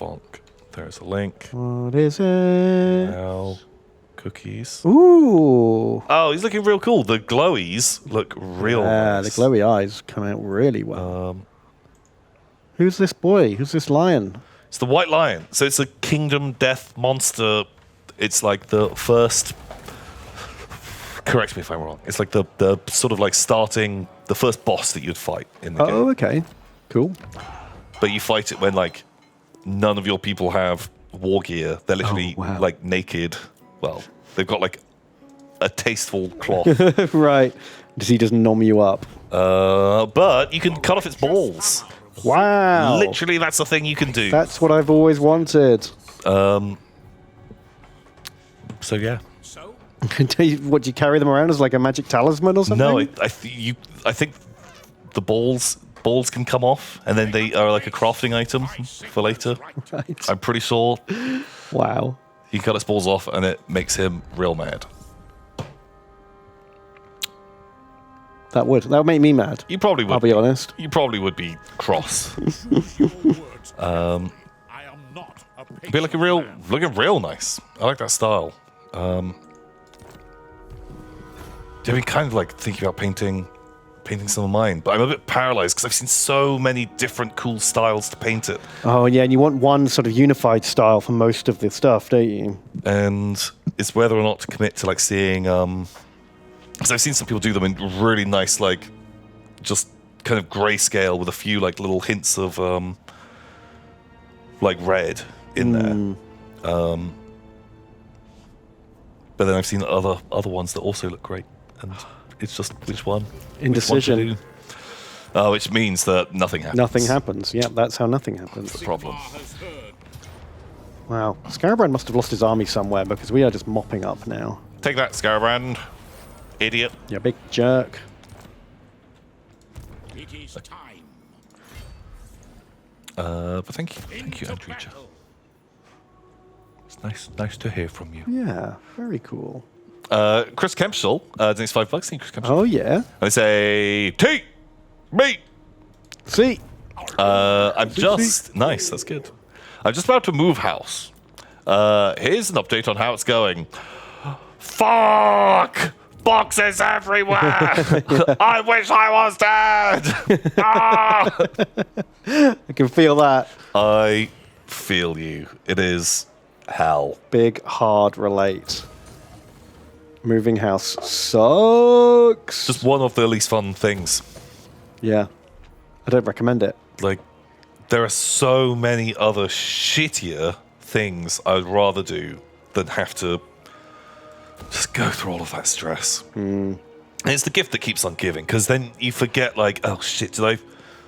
bonk. There's a link. What is it? Now, cookies. Ooh. Oh, he's looking real cool. The glowies look real nice. The glowy eyes come out really well. Who's this boy? Who's this lion? It's the white lion. So it's a kingdom death monster. It's like the first... Correct me if I'm wrong. It's like the sort of like starting... The first boss that you'd fight in the game. Oh, okay. Cool. But you fight it when like none of your people have war gear. They're literally like naked. Well, they've got like a tasteful cloth. Right. Does he just nom you up? But you can cut off its balls. Wow. Literally, that's the thing you can do. That's what I've always wanted. So yeah. What, do you carry them around as like a magic talisman or something? No, I think the balls can come off, and then they are like a crafting item for later. Right. I'm pretty sure. Wow. He cut his balls off, and it makes him real mad. That would make me mad. You probably would. I'll be honest. You probably would be cross. Be looking real nice. I like that style. I've been kind of like thinking about painting some of mine, but I'm a bit paralyzed because I've seen so many different cool styles to paint it. Oh yeah, and you want one sort of unified style for most of the stuff, don't you? And it's whether or not to commit to like seeing, because I've seen some people do them in really nice, like just kind of grayscale with a few like little hints of like red in there. But then I've seen other ones that also look great. And it's just which one? Indecision. Which, which means that nothing happens. Nothing happens. Yeah, that's how nothing happens. That's the problem. Wow. Scarbrand must have lost his army somewhere because we are just mopping up now. Take that, Scarbrand. Idiot. Yeah, big jerk. It is time. But thank you, Andrija. It's nice to hear from you. Yeah, very cool. Chris Kempshall donates $5. Thank you, Chris Kempshall. Oh yeah. And they say, T, me. See. Nice, that's good. I'm just about to move house. Here's an update on how it's going. Fuck! Boxes everywhere! I wish I was dead! Ah! I can feel that. I feel you. It is hell. Big hard relate. Moving house sucks. Just one of the least fun things. Yeah. I don't recommend it. Like, there are so many other shittier things I'd rather do than have to just go through all of that stress. And it's the gift that keeps on giving, because then you forget, like, oh shit, did I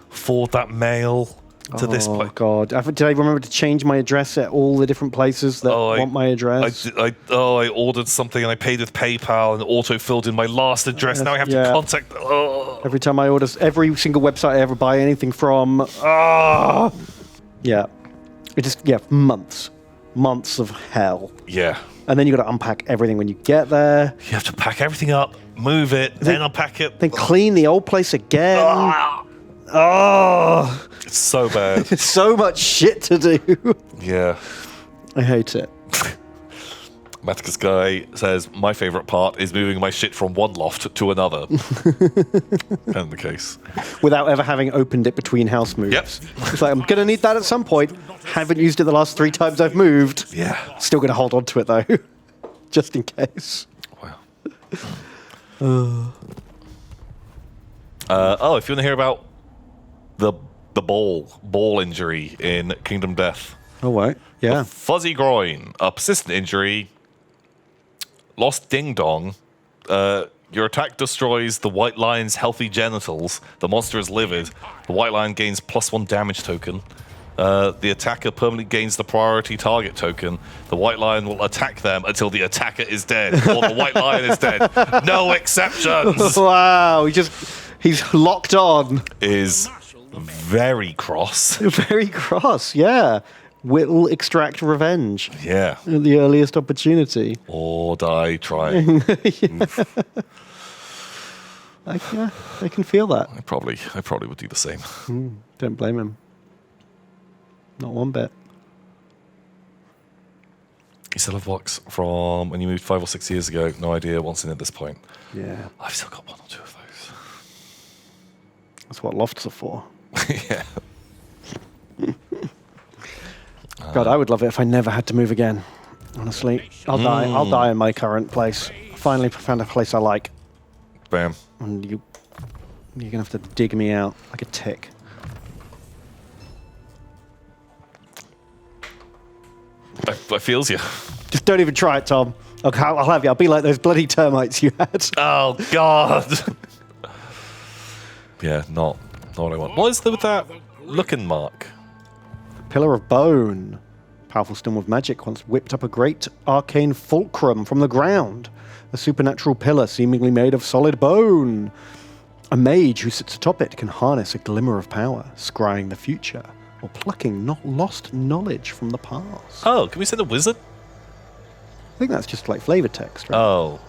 forward that mail to this place? Oh god. Did I remember to change my address at all the different places that want my address? I ordered something and I paid with PayPal and auto-filled in my last address. Now I have to contact... Every time I order... Every single website I ever buy anything from... Yeah. It just... Yeah, months. Months of hell. Yeah. And then you got to unpack everything when you get there. You have to pack everything up, move it, then unpack it. Then clean the old place again. Oh, it's so bad. So much shit to do. Yeah. I hate it. Maticus Guy says, my favorite part is moving my shit from one loft to another. And the case. Without ever having opened it between house moves. Yep. It's like, I'm going to need that at some point. Haven't used it the last 3 times I've moved. Yeah. Still going to hold on to it, though. Just in case. Wow. If you want to hear about the ball injury in Kingdom Death. Oh, right. Yeah. A fuzzy groin, a persistent injury, lost ding dong. Your attack destroys the white lion's healthy genitals. The monster is livid. The white lion gains +1 damage token. The attacker permanently gains the priority target token. The white lion will attack them until the attacker is dead, or the white lion is dead. No exceptions. Wow. He's locked on. Is very cross. Very cross, yeah. Will extract revenge. Yeah. At the earliest opportunity. Or die trying. I can feel that. I probably would do the same. Don't blame him. Not one bit. You still have blocks from when you moved 5 or 6 years ago. No idea what's in at this point. Yeah. I've still got 1 or 2 of That's what lofts are for. those. Yeah. God, I would love it if I never had to move again. Honestly, I'll die. I'll die in my current place. Finally found a place I like, Bam. and you're gonna have to dig me out like a tick. I feels you. Just don't even try it, Tom. I'll have you. I'll be like those bloody termites you had. Oh God. Yeah, not what I want. What is there with that looking mark? Pillar of Bone. Powerful storm of magic once whipped up a great arcane fulcrum from the ground. A supernatural pillar seemingly made of solid bone. A mage who sits atop it can harness a glimmer of power, scrying the future, or plucking not lost knowledge from the past. Oh, can we say the wizard? I think that's just like flavor text, right? Oh.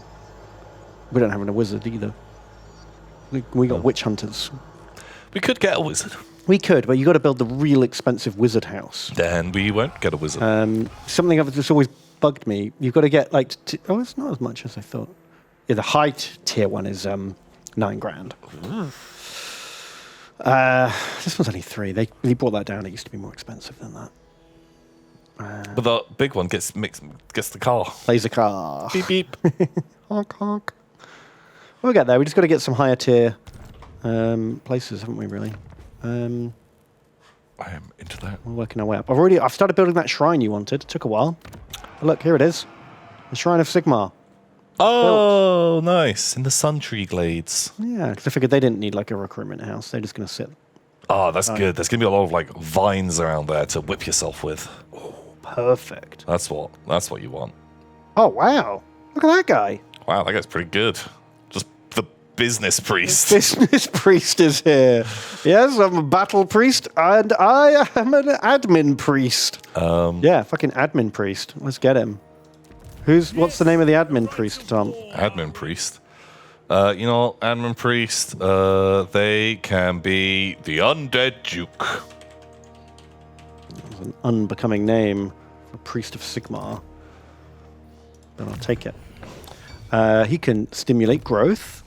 We don't have a wizard either. We got witch hunters. We could get a wizard. We could, but you got to build the real expensive wizard house. Then we won't get a wizard. Something that's always bugged me. You've got to get like, it's not as much as I thought. Yeah, the high tier one is $9 grand. This one's only 3. They brought that down. It used to be more expensive than that. But the big one gets the car. Plays a car. Beep beep. Honk honk. We'll get there. We just got to get some higher tier places, haven't we? Really. I am into that. We're working our way up. I've started building that shrine you wanted. It took a while. But look, here it is. The Shrine of Sigmar. Oh, nice. In the Sun Tree Glades. Yeah, because I figured they didn't need like a recruitment house. They're just going to sit. Oh, that's good. There's going to be a lot of like vines around there to whip yourself with. Perfect. That's what you want. Oh, wow. Look at that guy. Wow, that guy's pretty good. Just the business priest. Business priest is here. Yes, I'm a battle priest, and I am an admin priest. Yeah, fucking admin priest. Let's get him. What's the name of the admin priest, Tom? Admin priest. Admin priest, they can be the Undead Duke. It's an unbecoming name for priest of Sigmar. But I'll take it. He can stimulate growth.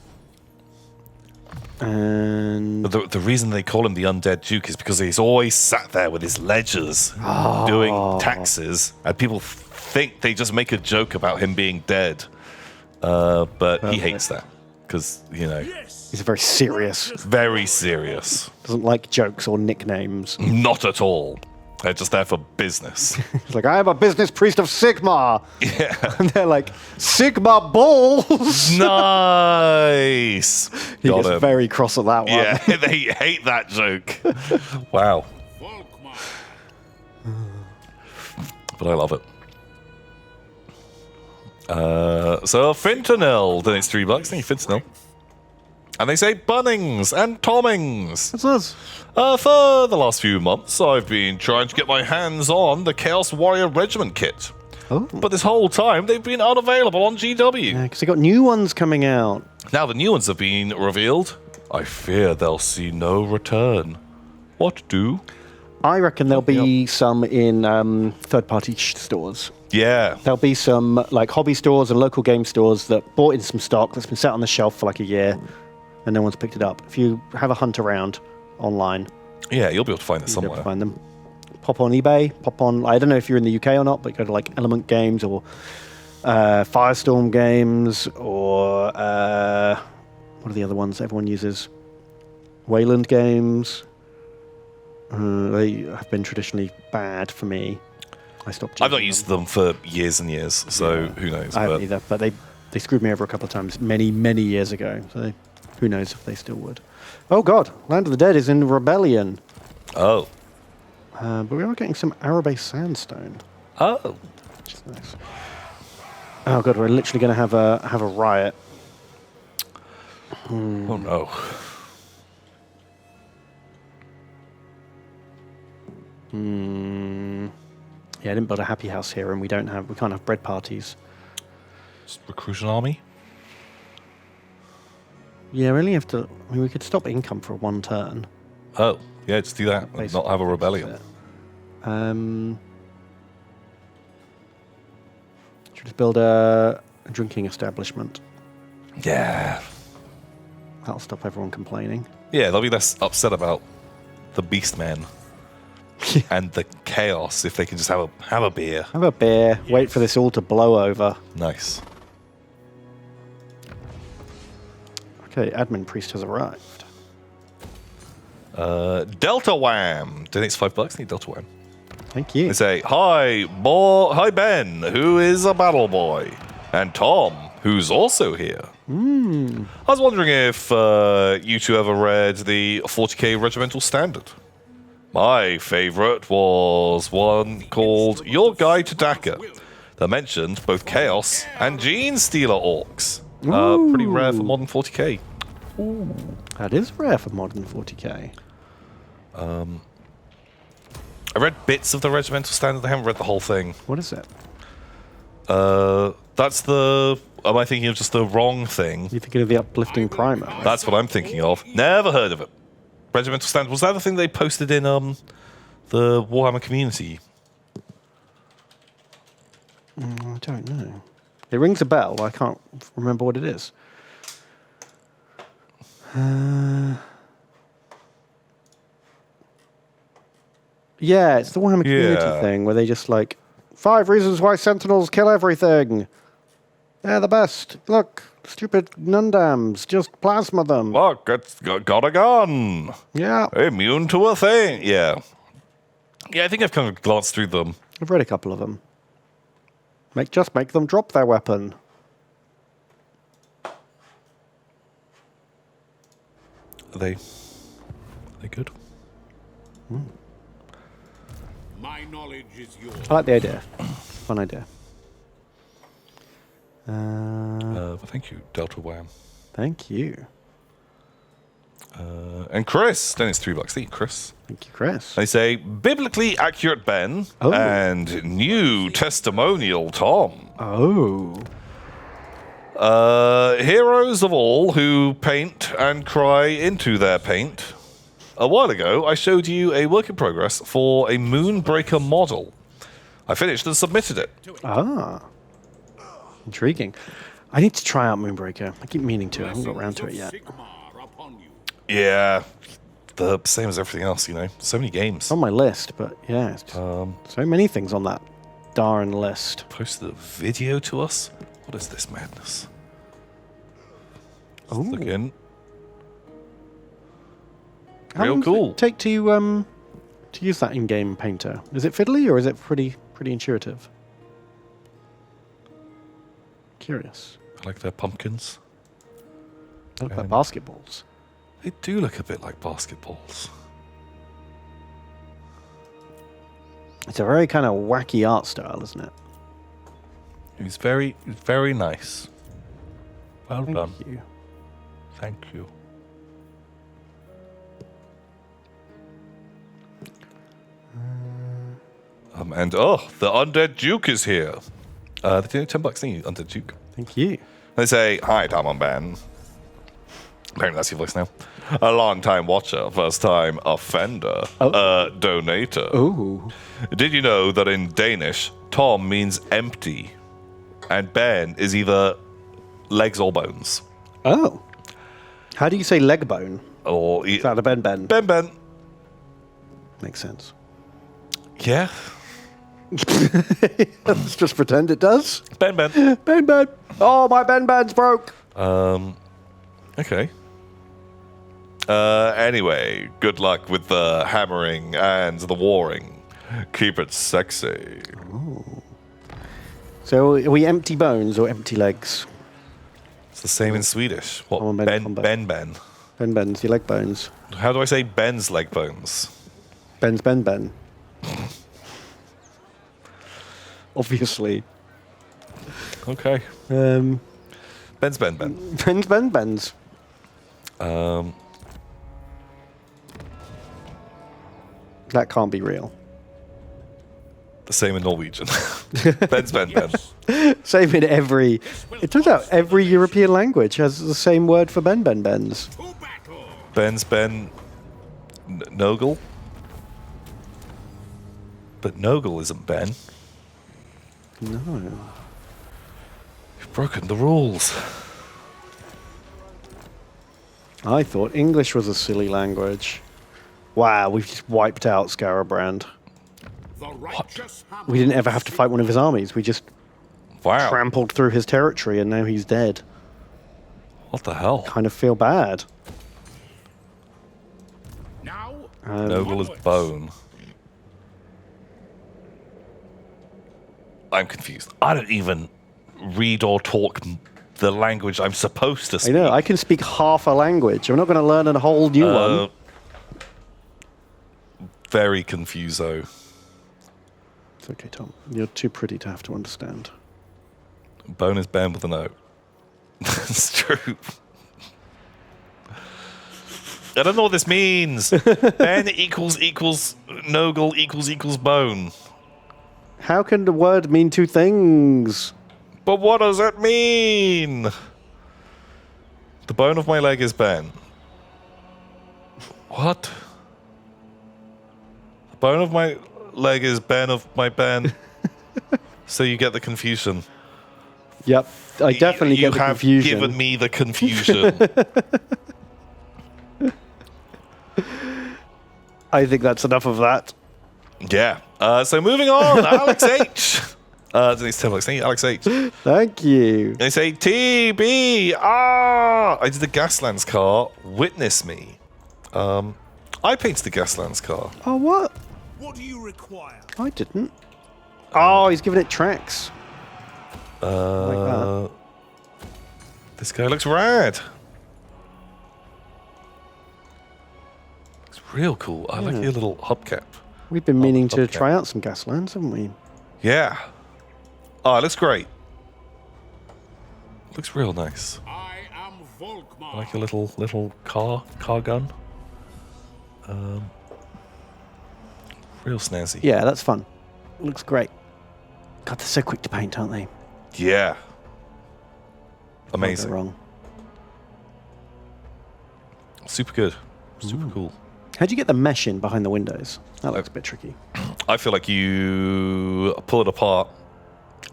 And The reason they call him the Undead Duke is because he's always sat there with his ledgers doing taxes, and people think they just make a joke about him being dead. But he hates that because, he's very serious. very serious. Doesn't like jokes or nicknames. Not at all. They're just there for business. He's like, I am a business priest of Sigmar. Yeah. And they're like, Sigmar balls. Nice. He Got gets him. very cross at that one. Yeah, they hate that joke. Wow. But I love it. So Fentanyl donates $3. Thank you, Fentanyl. And they say Bunnings and Tommings. That's us. For the last few months, I've been trying to get my hands on the Chaos Warrior Regiment kit. Oh. But this whole time, they've been unavailable on GW. Yeah, because they got new ones coming out. Now the new ones have been revealed. I fear they'll see no return. What do? I reckon there'll be some in third-party stores. Yeah. There'll be some like hobby stores and local game stores that bought in some stock that's been sat on the shelf for like a year, and no one's picked it up. If you have a hunt around online, Yeah, you'll be able to find it you'll be able somewhere. to find them. Pop on eBay. Pop on. I don't know if you're in the UK or not, but go to like Element Games or Firestorm Games or what are the other ones everyone uses? Wayland Games. They have been traditionally bad for me. I stopped. I've not used them for years and years, so who knows? I haven't either, but they screwed me over a couple of times many, many years ago. So who knows if they still would. Oh God, Land of the Dead is in rebellion. Oh. But we are getting some Arabe sandstone. Oh. Which is nice. Oh God, we're literally going to have a riot. Oh no. Yeah, I didn't build a happy house here, and we can't have bread parties. Recruit an army? Yeah, we only have to. I mean, we could stop income for 1 turn. Oh, yeah, just do that and not Basically, have a rebellion. that's it. Should just build a drinking establishment. Yeah. That'll stop everyone complaining. Yeah, they'll be less upset about the Beastmen and the chaos if they can just have a beer. Have a beer. Wait for this all to blow over. Nice. Okay, admin priest has arrived. Delta Wham donates $5. Need Delta Wham. Thank you. They say, hi Ben, who is a battle boy, and Tom, who's also here. I was wondering if you two ever read the 40k Regimental Standard. My favorite was one called Your Guide to Daka that mentioned both Chaos and Gene Stealer Orcs. Pretty rare for modern 40k. Ooh, that is rare for modern 40k. I read bits of the Regimental Standard. I haven't read the whole thing. What is it? That's the... Am I thinking of just the wrong thing? You thinking of the uplifting primer? That's what I'm thinking of. Never heard of it. Regimental Standard. Was that the thing they posted in the Warhammer community? I don't know. It rings a bell. I can't remember what it is. Yeah, it's the Warhammer community thing where they just like 5 reasons why Sentinels kill everything. They're the best. Look, stupid Nundams, just plasma them. Look, it's got a gun. Yeah, Immune to a thing. Yeah. Yeah, I think I've kind of glanced through them. I've read a couple of them. Just make them drop their weapon. Are they good? My knowledge is yours. I like the idea. Fun idea. Well, thank you, Delta Wham. Thank you. And Chris, then it's $3. Thank you, Chris. Thank you, Chris. They say biblically accurate Ben Oh. and new testimonial Tom. Oh. Heroes of all who paint and cry into their paint. A while ago, I showed you a work in progress for a Moonbreaker model. I finished and submitted it. Ah. Intriguing. I need to try out Moonbreaker. I keep meaning to. I haven't got around to it yet. Yeah, the same as everything else, you know. So many games. It's on my list, but yeah, it's just so many things on that darn list. Posted a video to us. What is this madness? Let's look in. How Real long does cool. it take to use that in-game painter? Is it fiddly or is it pretty intuitive? Curious. I like their pumpkins. They look like basketballs. They do look a bit like basketballs. It's a very kind of wacky art style, isn't it? It's very nice. Well done. Thank you. Thank you. And the Undead Duke is here. They do $10, thank you, Undead Duke. Thank you. They say, hi, Tom and Ben. Apparently that's your voice now. A long-time watcher, first-time offender, donator. Ooh. Did you know that in Danish, Tom means empty, and Ben is either legs or bones? Oh. How do you say leg bone? Or Is that a Ben? Ben. Makes sense. Yeah. Let's just pretend it does. Ben. Ben. Oh, my Ben's broke. Okay. Anyway, good luck with the hammering and the warring. Keep it sexy. So are we empty bones or empty legs? It's the same in Swedish. What? Come on, Ben. Ben. Ben's your leg bones. How do I say Ben's leg bones? Ben's Ben. Obviously. Okay. Ben's Ben. Ben's. That can't be real. The same in Norwegian. Ben's Ben. Same in every... It turns out every European language has the same word for Ben's. Ben's Ben. Nogel? But Nogel isn't Ben. No. broken the rules. I thought English was a silly language. Wow, we've just wiped out Scarabrand. The righteous hammer. We didn't ever have to fight one of his armies. We just Wow. trampled through his territory and now he's dead. What the hell? Kind of feel bad. Now, Noble is onwards. bone. I'm confused. I don't even read or talk the language I'm supposed to I speak. know, I can speak half a language. I'm not going to learn a whole new one. Very confuso. It's okay, Tom. You're too pretty to have to understand. Bone is Ben with an O. It's true. I don't know what this means. Ben equals Nogle equals bone. How can the word mean two things? But what does that mean? The bone of my leg is Ben. What? The bone of my leg is Ben of my Ben. So you get the confusion. Yep, I definitely You get the have confusion. given me the confusion. I think that's enough of that. Yeah. So moving on, Alex H. Denise Tim, Alex H. Thank you. They say TB. I did the Gaslands car. Witness me. I painted the Gaslands car. Oh, what? What do you require? I didn't. Oh, he's giving it tracks. Like that. This guy looks rad. Looks real cool. I like your little hubcap. We've been meaning to okay. try out some Gaslands, haven't we? Yeah. Oh, it looks great. Looks real nice. I am Volkmar. I like your little car gun. Real snazzy. Yeah, that's fun. Looks great. God, they're so quick to paint, aren't they? Yeah. Can't go Amazing. wrong. Super good. Super cool. How'd you get the mesh in behind the windows? That looks a bit tricky. I feel like you pull it apart,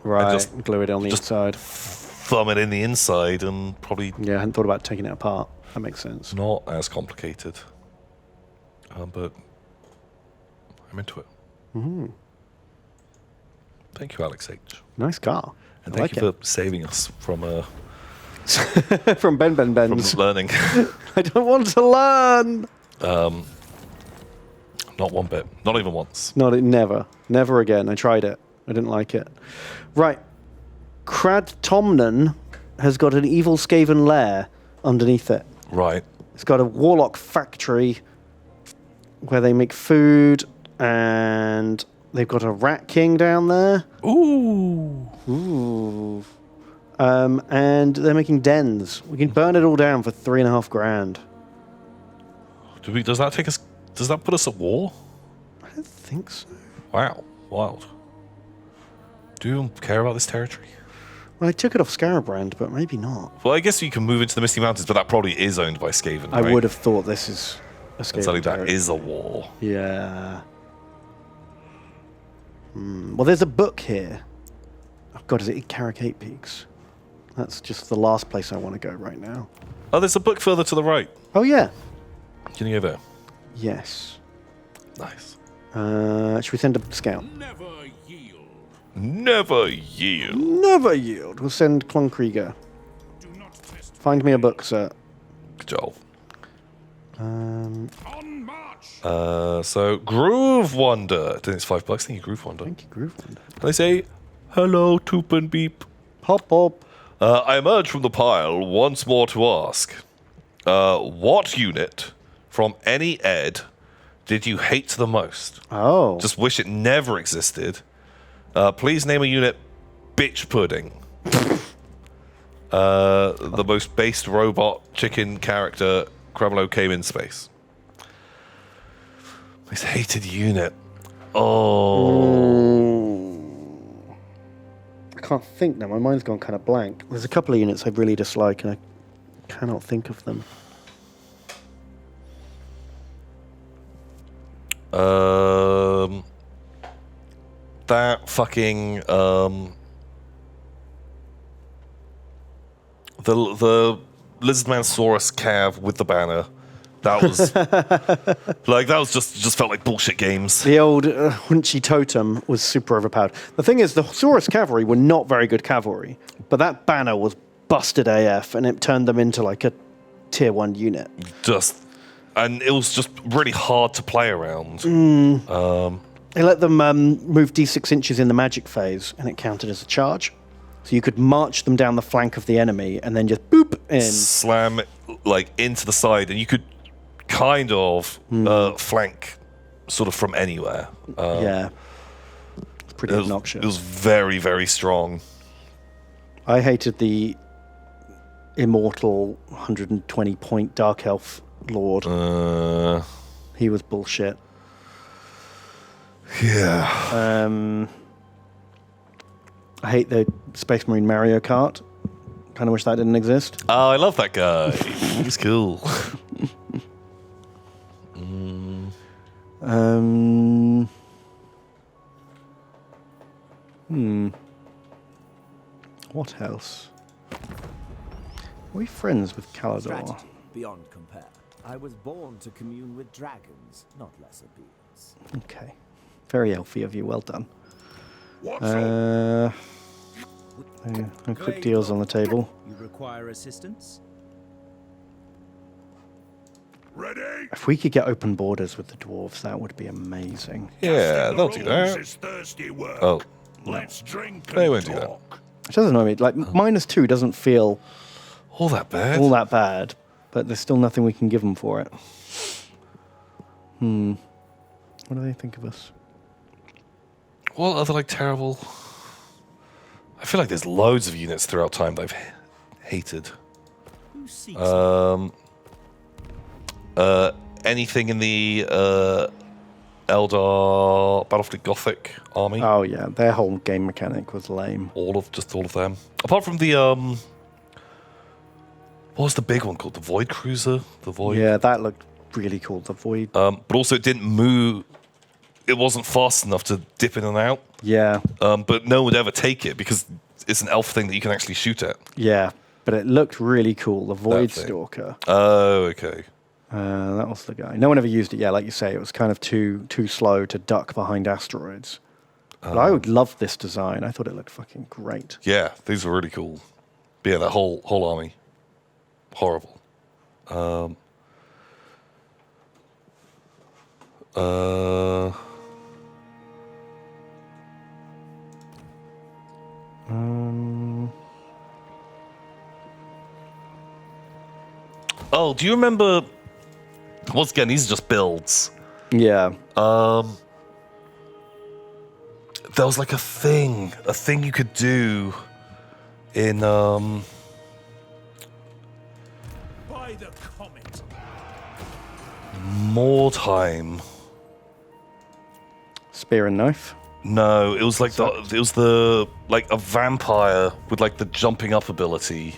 Right, just- glue it on the just- inside. thumb it in the inside, and probably Yeah, I hadn't thought about taking it apart. That makes sense. not as complicated. But I'm into it. Thank you, Alex H. Nice car. And I thank like you for saving us from it. From Ben Ben's. learning. I don't want to learn. Not one bit. Not even once. Never. Never again. I tried it. I didn't like it. Right. Crad Tomnen has got an evil Skaven lair underneath it. Right. It's got a warlock factory where they make food, and they've got a rat king down there. Ooh. Ooh. And they're making dens. We can burn it all down for 3.5 grand. Does that take us? Does that put us at war? I don't think so. Wow. Wild. Do you care about this territory? Well, I took it off Scarabrand, but maybe not. Well, I guess you can move into the Misty Mountains, but that probably is owned by Skaven, I right? would have thought this is a And Skaven suddenly that territory. is a war. Yeah. Well, there's a book here. Oh, God, is it Carrick Peaks? That's just the last place I want to go right now. Oh, there's a book further to the right. Oh, yeah. Can you go there? Yes. Nice. Should we send a scout? Never yield. Never yield. Never yield. We'll send Klonkrieger. Do not test. Find me a book, sir. Good job. On march. So Groove Wonder. I think it's $5. Thank you, Groove Wonder. Thank you, Groove. And they say, hello, Toop and Beep. Hop, hop. I emerge from the pile once more to ask, what unit from any ed did you hate the most? Oh. Just wish it never existed. Please name a unit. Bitch pudding. The most based robot chicken character Kremlo came in space. Most hated unit. Oh. I can't think now. My mind's gone kind of blank. There's a couple of units I really dislike, and I cannot think of them. That fucking the Lizardmansaurus cav with the banner. That was just felt like bullshit games. The old Hunchy Totem was super overpowered. The thing is, the Saurus cavalry were not very good cavalry, but that banner was busted AF, and it turned them into like a tier 1 unit. And it was just really hard to play around. They let them move d6 inches in the magic phase, and it counted as a charge. So you could march them down the flank of the enemy, and then just boop in. Slam it, like into the side, and you could kind of flank sort of from anywhere. Yeah. It's pretty obnoxious. It was very, very strong. I hated the immortal 120-point Dark Elf Lord. He was bullshit. Yeah. I hate the Space Marine Mario Kart. Kind of wish that didn't exist. Oh, I love that guy. He's cool. What else? Are we friends with Calador? Strategy beyond compare. I was born to commune with dragons, not lesser beings. Okay. Very elfy of you. Well done. No quick deals on the table. You require assistance? Ready? If we could get open borders with the dwarves, that would be amazing. Yeah, they'll do that. Is thirsty work. Oh, Let's drink and they won't do that. talk. It doesn't annoy me. Like, -2 doesn't feel All that bad. all that bad, but there's still nothing we can give them for it. What do they think of us? What other like terrible? I feel like there's loads of units throughout time that I've hated. Who seeks Anything in the Eldar Battlefield Gothic army. Oh yeah, their whole game mechanic was lame. All of them. Apart from the what was the big one called? The Void Cruiser? The Void. Yeah, that looked really cool. The Void. But also it didn't move. It wasn't fast enough to dip in and out. Yeah, But no one would ever take it because it's an elf thing that you can actually shoot at. yeah, but it looked really cool. The Void thing. Stalker. Oh, okay. That was the guy. No one ever used it. Yeah, like you say, it was kind of too slow to duck behind asteroids. But I would love this design. I thought it looked fucking great. Yeah, these were really cool. But yeah, that whole army, horrible. Oh, do you remember? Once again, these are just builds. Yeah. There was like a thing you could do in By the comet. more time. Spear and knife. No, it was like the like a vampire with like the jumping up ability.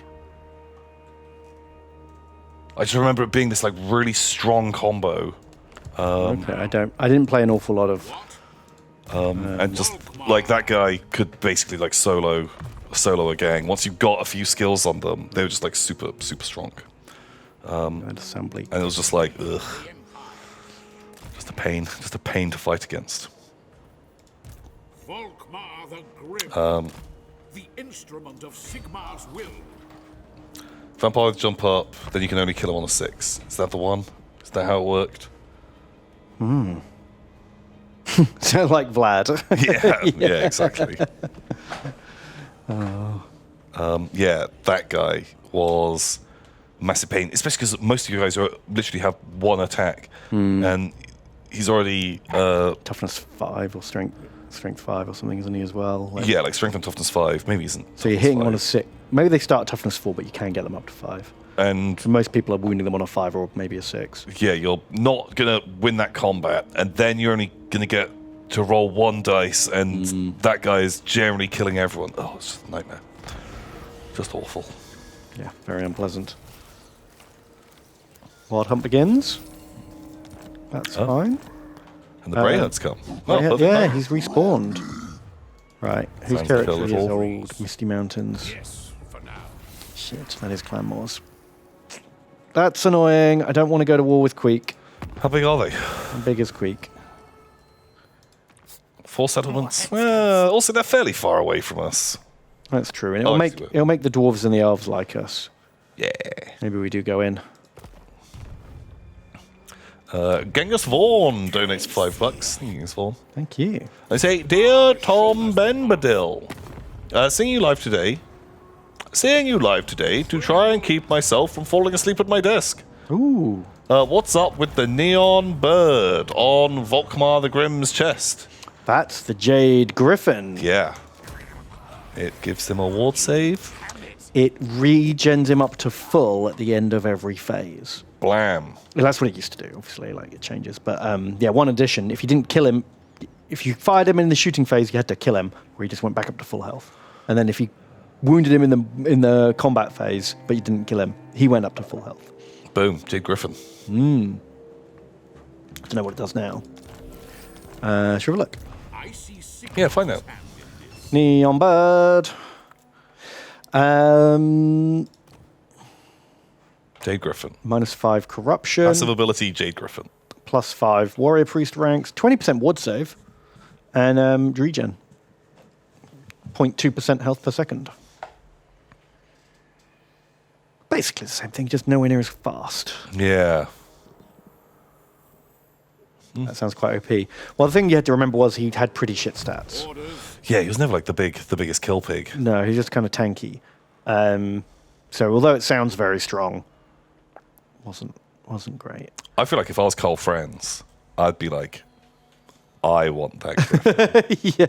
I just remember it being this like really strong combo. Okay, I didn't play an awful lot of. And just like that guy could basically like solo a gang. Once you got a few skills on them, they were just like super strong. Assembly. And it was just like, ugh. Just a pain to fight against. Volkmar the Grim. The instrument of Sigmar's will. Vampires jump up, then you can only kill them on a 6. Is that the one? Is that how it worked? Sound like Vlad. Yeah, exactly. Yeah, that guy was massive pain, especially because most of you guys literally have one attack, and he's already Toughness 5 or strength 5 or something, isn't he as well? Like, yeah, like strength and toughness 5. Maybe isn't. so you're hitting on a 6. Maybe they start at toughness 4, but you can get them up to 5. And For most people are wounding them on a 5 or maybe a 6. yeah, you're not gonna win that combat, and then you're only gonna get to roll 1 dice, and that guy is generally killing everyone. Oh, it's just a nightmare. Just awful. Yeah, very unpleasant. Wild Hunt begins. That's fine. And the Greyhounds come. Yeah, perfect yeah, timing. he's respawned. Right, whose Sounds like a territory is little- old Misty Mountains? Yes, for now. Shit, that is Clan Wars. That's annoying. I don't want to go to war with Queek. How big are they? How big is Queek? 4 settlements? Well, also, they're fairly far away from us. That's true. And Oh, it'll make the dwarves and the elves like us. Yeah. Maybe we do go in. Genghis Vaughn donates $5. Genghis Vaughn. Thank you. They say, Dear Tom Benbadil, seeing you live today to try and keep myself from falling asleep at my desk. Ooh. What's up with the neon bird on Volkmar the Grimm's chest? That's the Jade Griffin. Yeah. It gives him a ward save. It regens him up to full at the end of every phase. Blam. Well, that's what it used to do, obviously, like it changes. But yeah, one addition, if you didn't kill him, if you fired him in the shooting phase, you had to kill him, or he just went back up to full health. And then if you wounded him in the combat phase, but you didn't kill him, he went up to full health. Boom. Jade Griffin. I don't know what it does now. Should we have a look? I see Sigmar's Yeah, find out. hand in this. Neon Bird. Jade Griffin. -5 corruption. Passive ability, Jade Griffin. +5 warrior priest ranks. 20% ward save. And regen. 0.2% health per second. Basically the same thing, just nowhere near as fast. Yeah. That sounds quite OP. Well, the thing you had to remember was he had pretty shit stats. Yeah, he was never like the biggest kill pig. No, he's just kind of tanky. So although it sounds very strong, wasn't great. I feel like if I was Carl Franz, I'd be like, I want that Griffin. Yeah.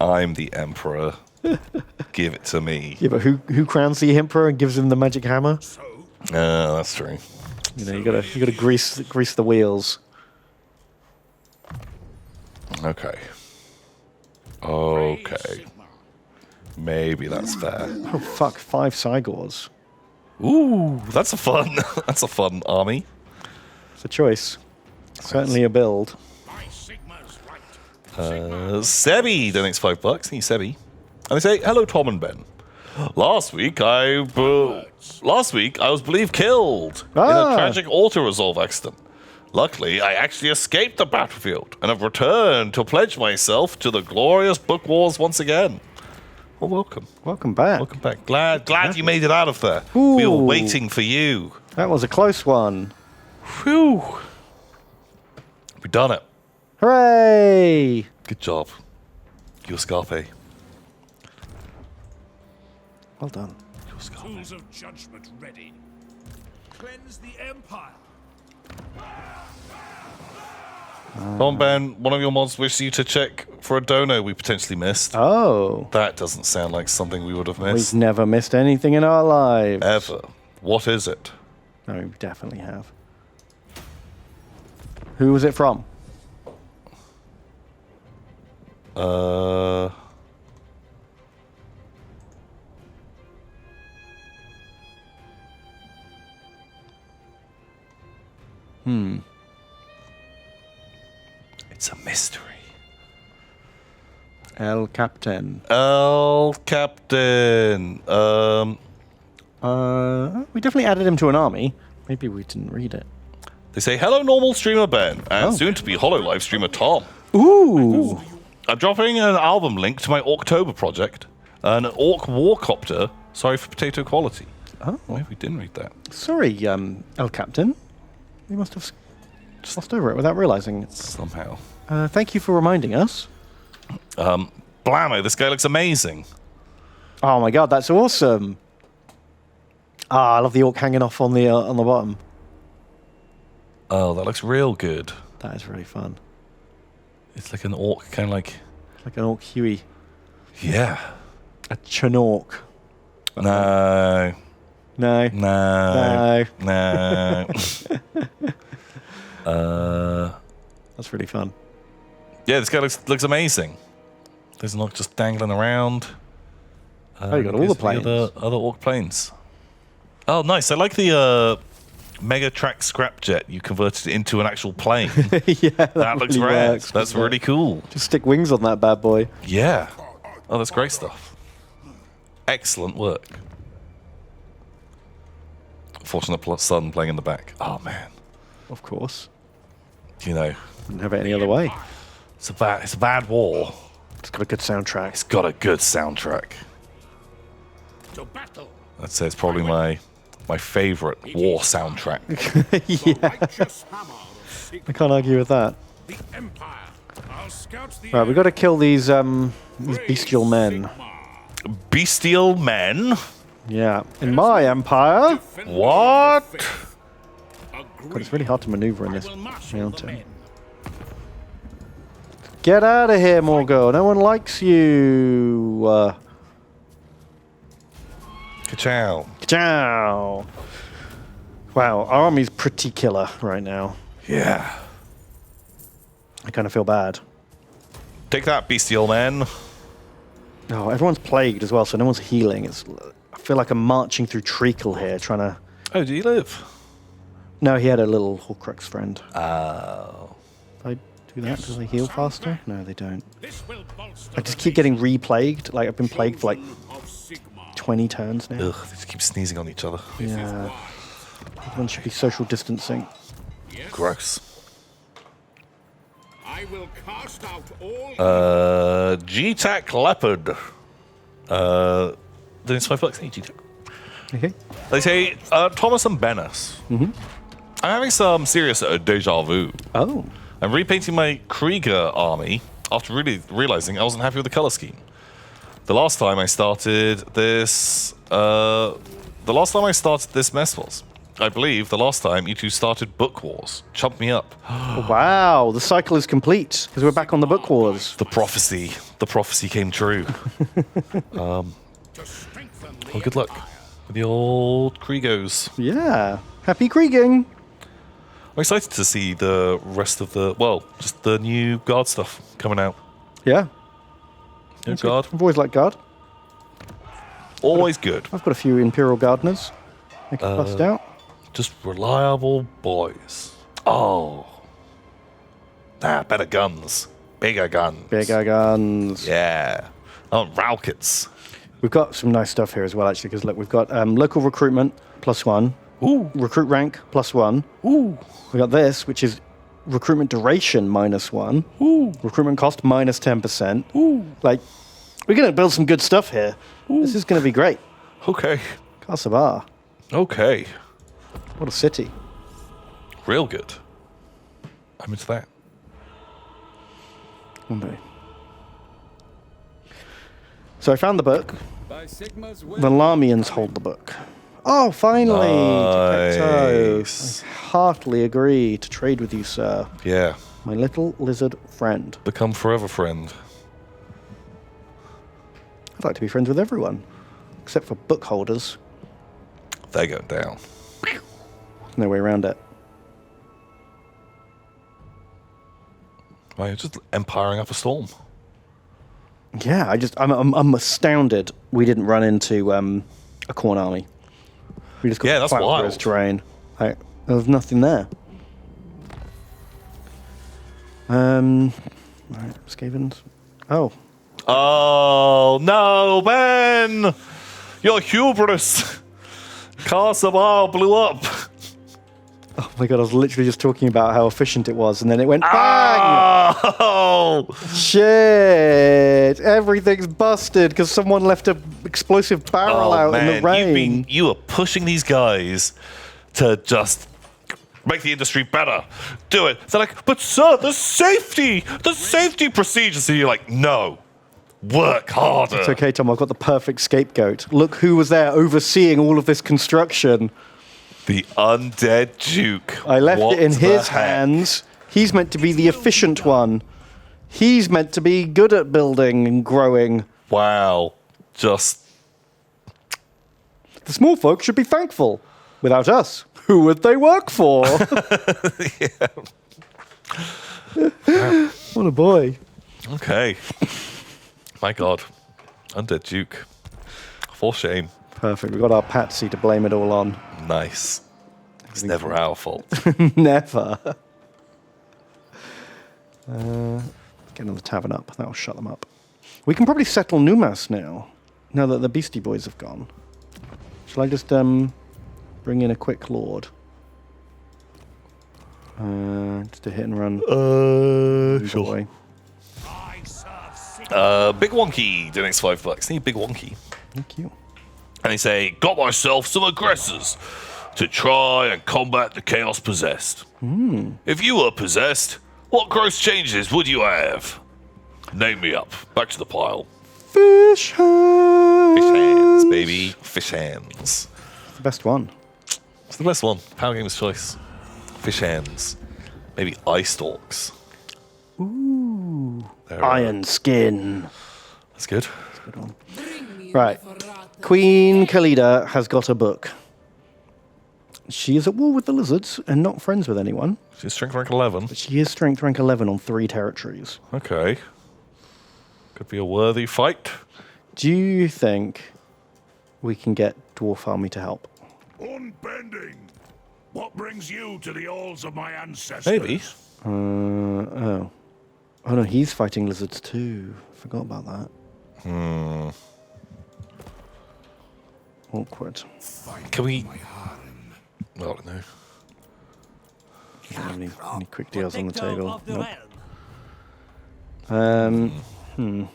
I'm the Emperor. Give it to me. Yeah, but who crowns the emperor and gives him the magic hammer? That's true. You know, you gotta grease the wheels. Okay. Okay. Maybe that's fair. Oh fuck, 5 Cygors. Ooh, that's a fun army. It's a choice. Certainly a build. By Sigmar's right. Sebi donates $5. Thank you, Sebi. And they say, hello, Tom and Ben. Last week I was believed killed in a tragic auto-resolve accident. Luckily, I actually escaped the battlefield and have returned to pledge myself to the glorious book wars once again. Well, welcome. Welcome back. Welcome back. Glad you made it out of there. We were Ooh. waiting for you. That was a close one. Whew. We done it. Hooray! Good job. Your Scarpe. Well done. Your Scarpe. Tools of judgment ready. Cleanse the Empire. Tom Ben, one of your mods wishes you to check for a dono we potentially missed. Oh. That doesn't sound like something we would have We've missed. never missed anything in our lives. Ever. What is it? No, we definitely have. Who was it from? It's a mystery. El Captain. El Captain. We definitely added him to an army. Maybe we didn't read it. They say, hello, normal streamer Ben, and soon to be Hollow Live streamer Tom. Ooh. I'm dropping an album link to my October project, an Orc Warcopter. Sorry for potato quality. Oh. Maybe we didn't read that. Sorry, El Captain. We must have glossed over it without realizing it. Somehow. Thank you for reminding us. Blammo, this guy looks amazing. Oh my god, that's awesome. I love the orc hanging off on the bottom. Oh, that looks real good. That is really fun. It's like an orc, kind of like... Like an orc Huey. Yeah. A Chinork. No. No. No. No. No. That's really fun. Yeah, this guy looks amazing. There's an orc just dangling around. You got all the planes. Other orc planes. Oh, nice. I like the Mega Track Scrapjet. You converted it into an actual plane. Yeah, That looks really rad. works, That's doesn't it? really cool. Just stick wings on that bad boy. Yeah. Oh, that's great stuff. Excellent work. Fortunate son playing in the back. Oh, man. Of course. You know, Didn't have it any other way. it's a bad war. It's got a good soundtrack. It's got a good soundtrack. To battle. I'd say it's probably my favorite war soundtrack. The righteous hammer of I can't argue with that. the Empire. Our scouts the Right, we've got to kill these bestial men. Bestial men? Yeah. In my empire. What? God, it's really hard to maneuver in this mountain. Get out of here, Morgo. No one likes you. Ka-chow. Ciao. Wow, our army's pretty killer right now. Yeah. I kind of feel bad. Take that, bestial men. Oh, everyone's plagued as well, so no one's healing. I feel like I'm marching through treacle here, trying to... Oh, do you live? No, he had a little Horcrux friend. Oh. If I do that, do they heal faster? No, they don't. This will bolster I just keep getting re-plagued. Like, I've been plagued for like of Sigmar. 20 turns now. Ugh, they just keep sneezing on each other. Yeah. Everyone should be social distancing. Gross. I will cast out all G-Tac Leopard. Then it's 5 bucks. Hey, G-Tac. Okay. They say, Thomas and Bennis. I'm having some serious deja vu. Oh. I'm repainting my Krieger army after really realizing I wasn't happy with the color scheme. The last time I started this mess was, I believe, the last time you two started Book Wars. Chump me up. Wow, the cycle is complete because we're back on the book wars. The prophecy came true. to strengthen the Well, good luck with the old Kriegos. Yeah. Happy Krieging. I'm excited to see the rest of just the new Guard stuff coming out. Yeah. New Guard, I've always liked Guard. always good. I've got a few Imperial Gardeners I can bust out. Just reliable boys. Oh. Better guns. Bigger guns. Bigger guns. Yeah. Oh, rockets. We've got some nice stuff here as well, actually, because look, we've got local recruitment +1. Ooh. Recruit rank +1. Ooh. We got this, which is recruitment duration -1. Ooh. Recruitment cost -10%. Ooh. Like, we're going to build some good stuff here. This is going to be great. Okay. Kasabar. Okay. What a city. Real good. I'm into that. Okay. So I found the book. By Sigma's will. The Lamians hold the book. Oh, finally! Geppetto. Nice. I heartily agree to trade with you, sir. Yeah. My little lizard friend. Become forever friend. I'd like to be friends with everyone, except for book holders. They go down. No way around it. Right, you're just empiring up a storm. Yeah, I'm astounded we didn't run into a corn army. We just got Yeah, that's plowed through wild. its terrain. Like, there was nothing there. Right, Skavens. Oh, Oh, no, Ben! Your hubris! Kasabar blew up! oh my god! I was literally just talking about how efficient it was, and then it went bang! Oh! Shit! Everything's busted because someone left an explosive barrel out in the rain. You are pushing these guys to just make the industry better. Do it. They're like, but sir, the safety procedures. So you're like, no, work harder. It's okay, Tom. I've got the perfect scapegoat. Look who was there overseeing all of this construction. The undead Duke. I left What it in the his heck? hands. He's meant to be the efficient one. He's meant to be good at building and growing. Wow. Just The small folk should be thankful. Without us, who would they work for? What a boy. okay. My God. Undead Duke. For shame. Perfect. We've got our Patsy to blame it all on. Nice. It's never our fault. Never. Get another tavern up. That'll shut them up. We can probably settle Numas now that the Beastie Boys have gone. Shall I just Bring in a quick lord. Just a hit and run. Sure. Big Wonky donates $5. Need Big Wonky. Thank you. And they say, got myself some aggressors to try and combat the chaos possessed. If you were possessed, what gross changes would you have? Name me up. Back to the pile. Fish hands. Fish hands, baby. Fish hands. The best one. It's the best one. Power Gamer's choice. Fish hands. Maybe ice stalks. Ooh. There, Iron skin. That's good. Good one. Right. Queen Khalida has got a book. She is at war with the lizards and not friends with anyone. She's strength rank 11. But she is strength rank 11 on 3 territories. Okay. Could be a worthy fight. Do you think we can get Dwarf Army to help? Unbending. What brings you to the halls of my ancestors? Maybe. Oh. Oh no, he's fighting lizards too. Forgot about that. Awkward. Can we... I don't know. Don't have any quick deals on the Protector table. of the Nope. realm.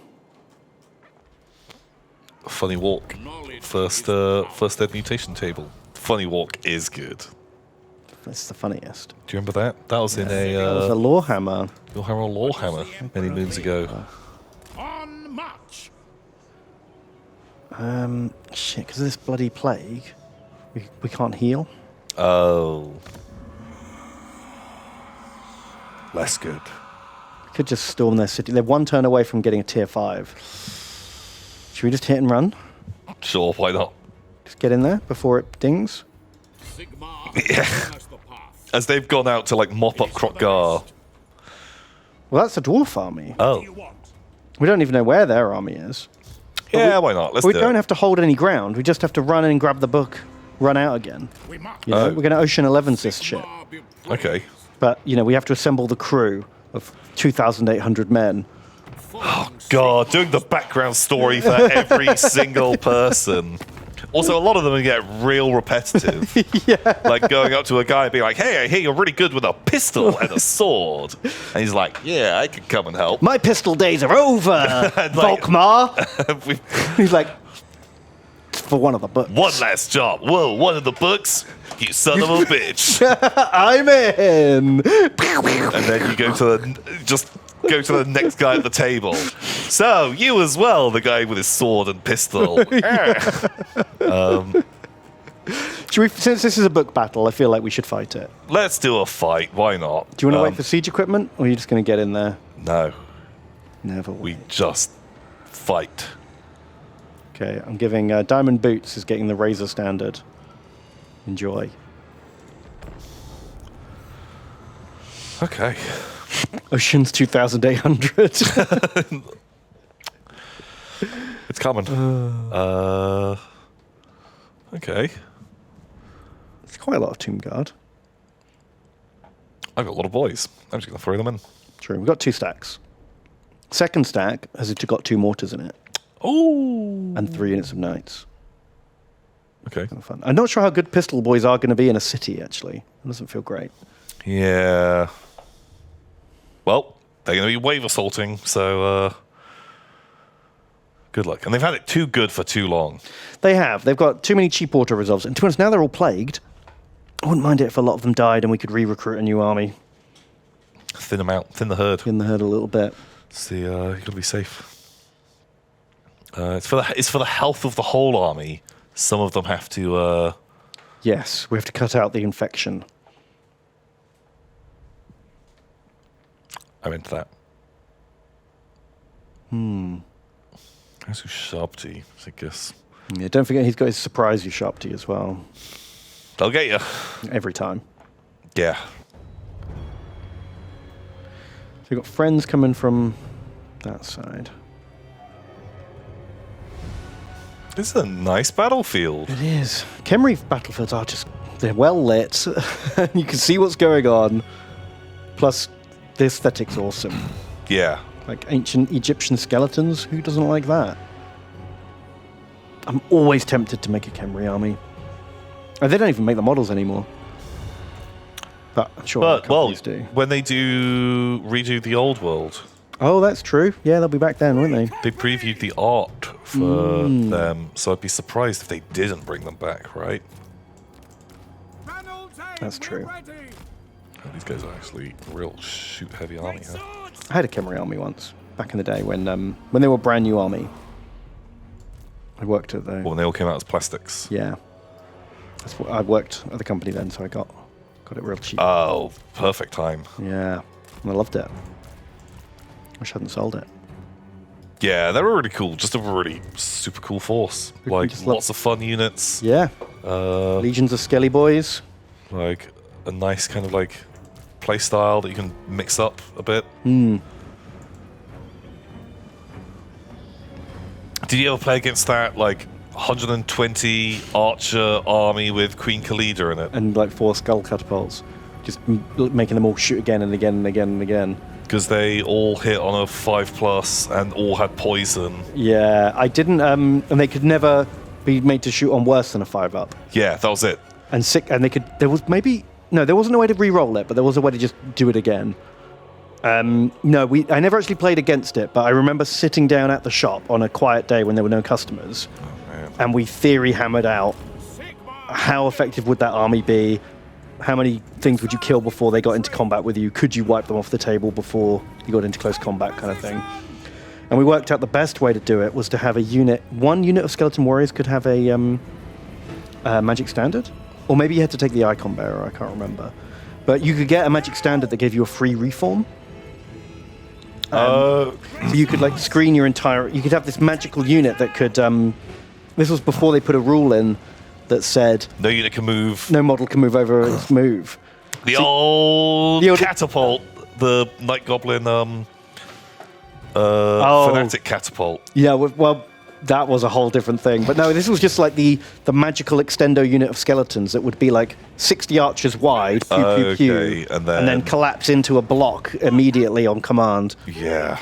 Funny walk. First ed mutation table. Funny walk is good. That's the funniest. Do you remember that? That was in It was a Lorehammer. Warhammer many moons ago. On march. Shit, because of this bloody plague, we can't heal. Oh. Less good. We could just storm their city. They're 1 turn away from getting a tier 5. Should we just hit and run? Sure, why not? Just get in there before it dings? Sigmar Yeah. has the path. As they've gone out to like mop up Krokgar. Well, that's a dwarf army. Oh. You want? We don't even know where their army is. Yeah, why not? Let's We do don't it. have to hold any ground. We just have to run in and grab the book, run out again. We must. You know, Oh. we're going to Ocean 11's this shit. Sigmar be Okay. praised. But, you know, we have to assemble the crew of 2,800 men. God, doing the background story for every single person. Also, a lot of them get real repetitive. Yeah. Like going up to a guy and being like, hey, I hear you're really good with a pistol and a sword. And he's like, yeah, I can come and help. My pistol days are over, Like- Volkmar. We've He's like, for one of the books. one last job. Whoa, one of the books? You son of a bitch. I'm in. And then you go to the next guy at the table. So, you as well, the guy with his sword and pistol. Should we, since this is a book battle, I feel like we should fight it. Let's do a fight. Why not? Do you want to wait for siege equipment, or are you just going to get in there? No, Never. we just fight. Okay, I'm giving Diamond Boots is getting the Razor standard. Enjoy. Okay. Ocean's 2,800. It's coming. Okay. It's quite a lot of Tomb Guard. I've got a lot of boys. I'm just going to throw them in. True, we've got 2 stacks. Second stack has got 2 mortars in it Oh. and 3 units of knights. Okay. Kind of fun. I'm not sure how good pistol boys are going to be in a city, actually. It doesn't feel great. Yeah. Well, they're going to be wave assaulting, so good luck. And they've had it too good for too long. They have. They've got too many cheap auto resolves. And to be honest, now they're all plagued. I wouldn't mind it if a lot of them died and we could re-recruit a new army. Thin them out. Thin the herd. In the herd a little bit. See, you got to be safe. It's for the health of the whole army. Some of them have to. Yes, we have to cut out the infection. I'm into that. Who's Sharpty? I guess Yeah, don't forget he's got his surprise you Sharpty as well. they'll get you. Every time. Yeah. So we've got friends coming from that side. This is a nice battlefield. It is. Khemri battlefields are just, they're well lit. You can see what's going on. Plus, the aesthetic's awesome. Yeah. Like ancient Egyptian skeletons. Who doesn't like that? I'm always tempted to make a Khemri army. Oh, they don't even make the models anymore. But I'm sure other But, well, companies do. when they redo the old world, Oh, that's true. Yeah, they'll be back then, won't they? they previewed the art for them, so I'd be surprised if they didn't bring them back, right? That's true. Oh, these guys are actually a real shoot-heavy army, huh? I had a Khemri army once, back in the day when they were a brand new army. I worked at the... Well, when they all came out as plastics. Yeah. That's what, I worked at the company then, so I got it real cheap. Oh, perfect time. Yeah, and I loved it. Wish I hadn't sold it. Yeah, they were really cool. Just a really super cool force. Like, just lots of fun units. Yeah. Legions of Skelly Boys. Like, a nice kind of, like, play style that you can mix up a bit. Did you ever play against that, like, 120 archer army with Queen Khalida in it? And like 4 skull catapults. Just making them all shoot again and again and again and again. Because they all hit on a 5+ and all had poison. Yeah, I didn't, and they could never be made to shoot on worse than a 5-up. Yeah, that was it. And they could, there was maybe, no, there wasn't a way to re-roll it, but there was a way to just do it again. No, I never actually played against it, but I remember sitting down at the shop on a quiet day when there were no customers, and we theory hammered out how effective would that army be, how many things would you kill before they got into combat with you, could you wipe them off the table before you got into close combat kind of thing. And we worked out the best way to do it was to have one unit of skeleton warriors could have a magic standard, or maybe you had to take the icon bearer, I can't remember. But you could get a magic standard that gave you a free reform. So you could like screen your entire... You could have this magical unit that could... this was before they put a rule in that said... No unit can move. No model can move over its move. The old catapult. The Night Goblin fanatic catapult. Yeah, well, that was a whole different thing. But no, this was just like the magical extendo unit of skeletons that would be like 60 archers wide, pew, pew, pew, and then collapse into a block immediately on command. Yeah.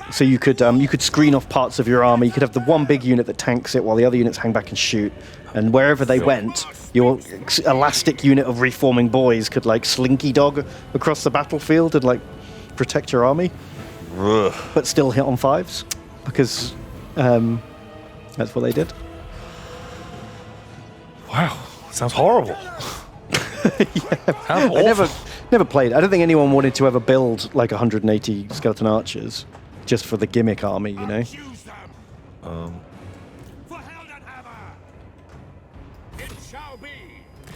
So you could screen off parts of your army. You could have the one big unit that tanks it while the other units hang back and shoot. And wherever they went, your elastic unit of reforming boys could like slinky dog across the battlefield and like protect your army, but still hit on 5s because that's what they did. Wow, sounds horrible. Sounds I awful. never played. I don't think anyone wanted to ever build like 180 skeleton archers just for the gimmick army, you know.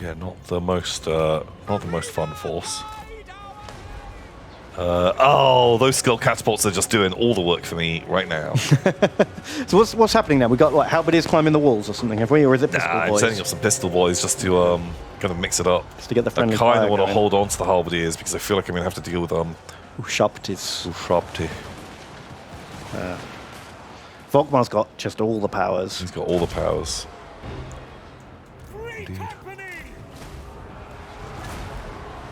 Yeah, not the most fun force. Those skull catapults are just doing all the work for me right now. So what's happening now? We got like halberdiers climbing the walls or something, have we? Or is it pistol I'm boys? setting up some pistol boys just to kind of mix it up. Just to get the I friendly kind fire of want to going. hold on to the halberdiers because I feel like I'm going to have to deal with Sharpties. Shrubty. Volkmar's got just all the powers. He's got all the powers. Indeed.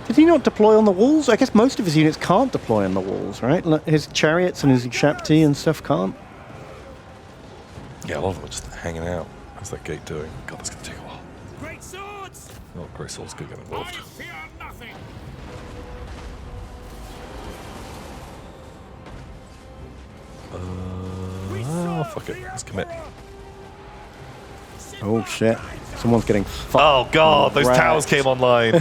Did he not deploy on the walls? I guess most of his units can't deploy on the walls, right? Like his chariots and his Shapti and stuff can't. Yeah, a lot of them are just hanging out. How's that gate doing? God, that's going to take a while. Great swords! Oh, Grey Swords could get I involved. fear nothing. Fuck it. Let's commit. Oh shit! Someone's getting fucked. Oh god, those wrecked. towers came online.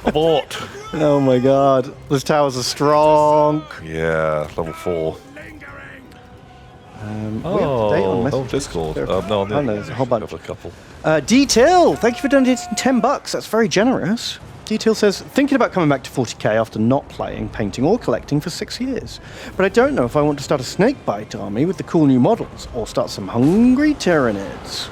Abort. Oh my god, those towers are strong. Yeah, level 4. We have the date on message. Discord. There- No, on the oh, no, there's a whole bunch. A couple. Detail, thank you for donating $10. That's very generous. Detail says, thinking about coming back to 40k after not playing, painting, or collecting for 6 years. But I don't know if I want to start a snakebite army with the cool new models, or start some hungry Tyranids.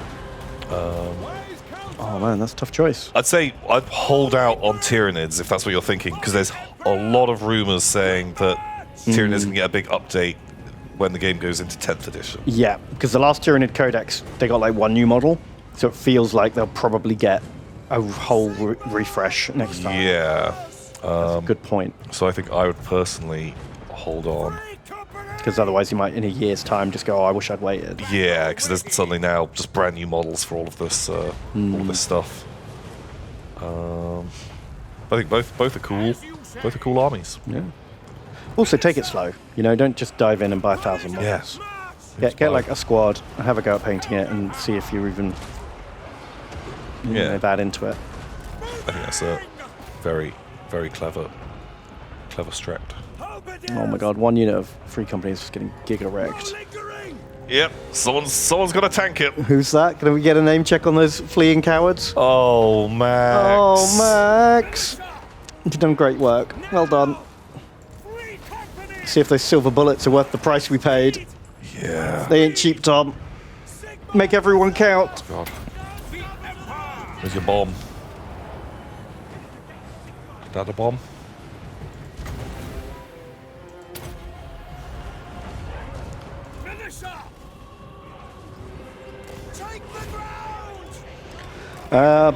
Oh man, that's a tough choice. I'd say I'd hold out on Tyranids if that's what you're thinking, because there's a lot of rumors saying that Tyranids can get a big update when the game goes into 10th edition. Yeah, because the last Tyranid Codex, they got like one new model, so it feels like they'll probably get a whole refresh next time. Yeah. That's a good point. So I think I would personally hold on. because otherwise you might, in a year's time, just go, "Oh, I wish I'd waited." Yeah, because there's suddenly now just brand new models for all of this stuff. I think both are cool. Both are cool armies. Yeah. Also, take it slow. You know, don't just dive in and buy 1,000 models. Get like a squad and have a go at painting it and see if you're even that into it. I think that's a very, very clever strat. Oh my god, 1 unit of Free Company is just getting giga wrecked. Yep, someone's got to tank it. Who's that? Can we get a name check on those fleeing cowards? Oh, Max. Oh, Max! You've done great work. Well done. See if those silver bullets are worth the price we paid. Yeah. They ain't cheap, Tom. Make everyone count. God. Where's your bomb? Is that a bomb?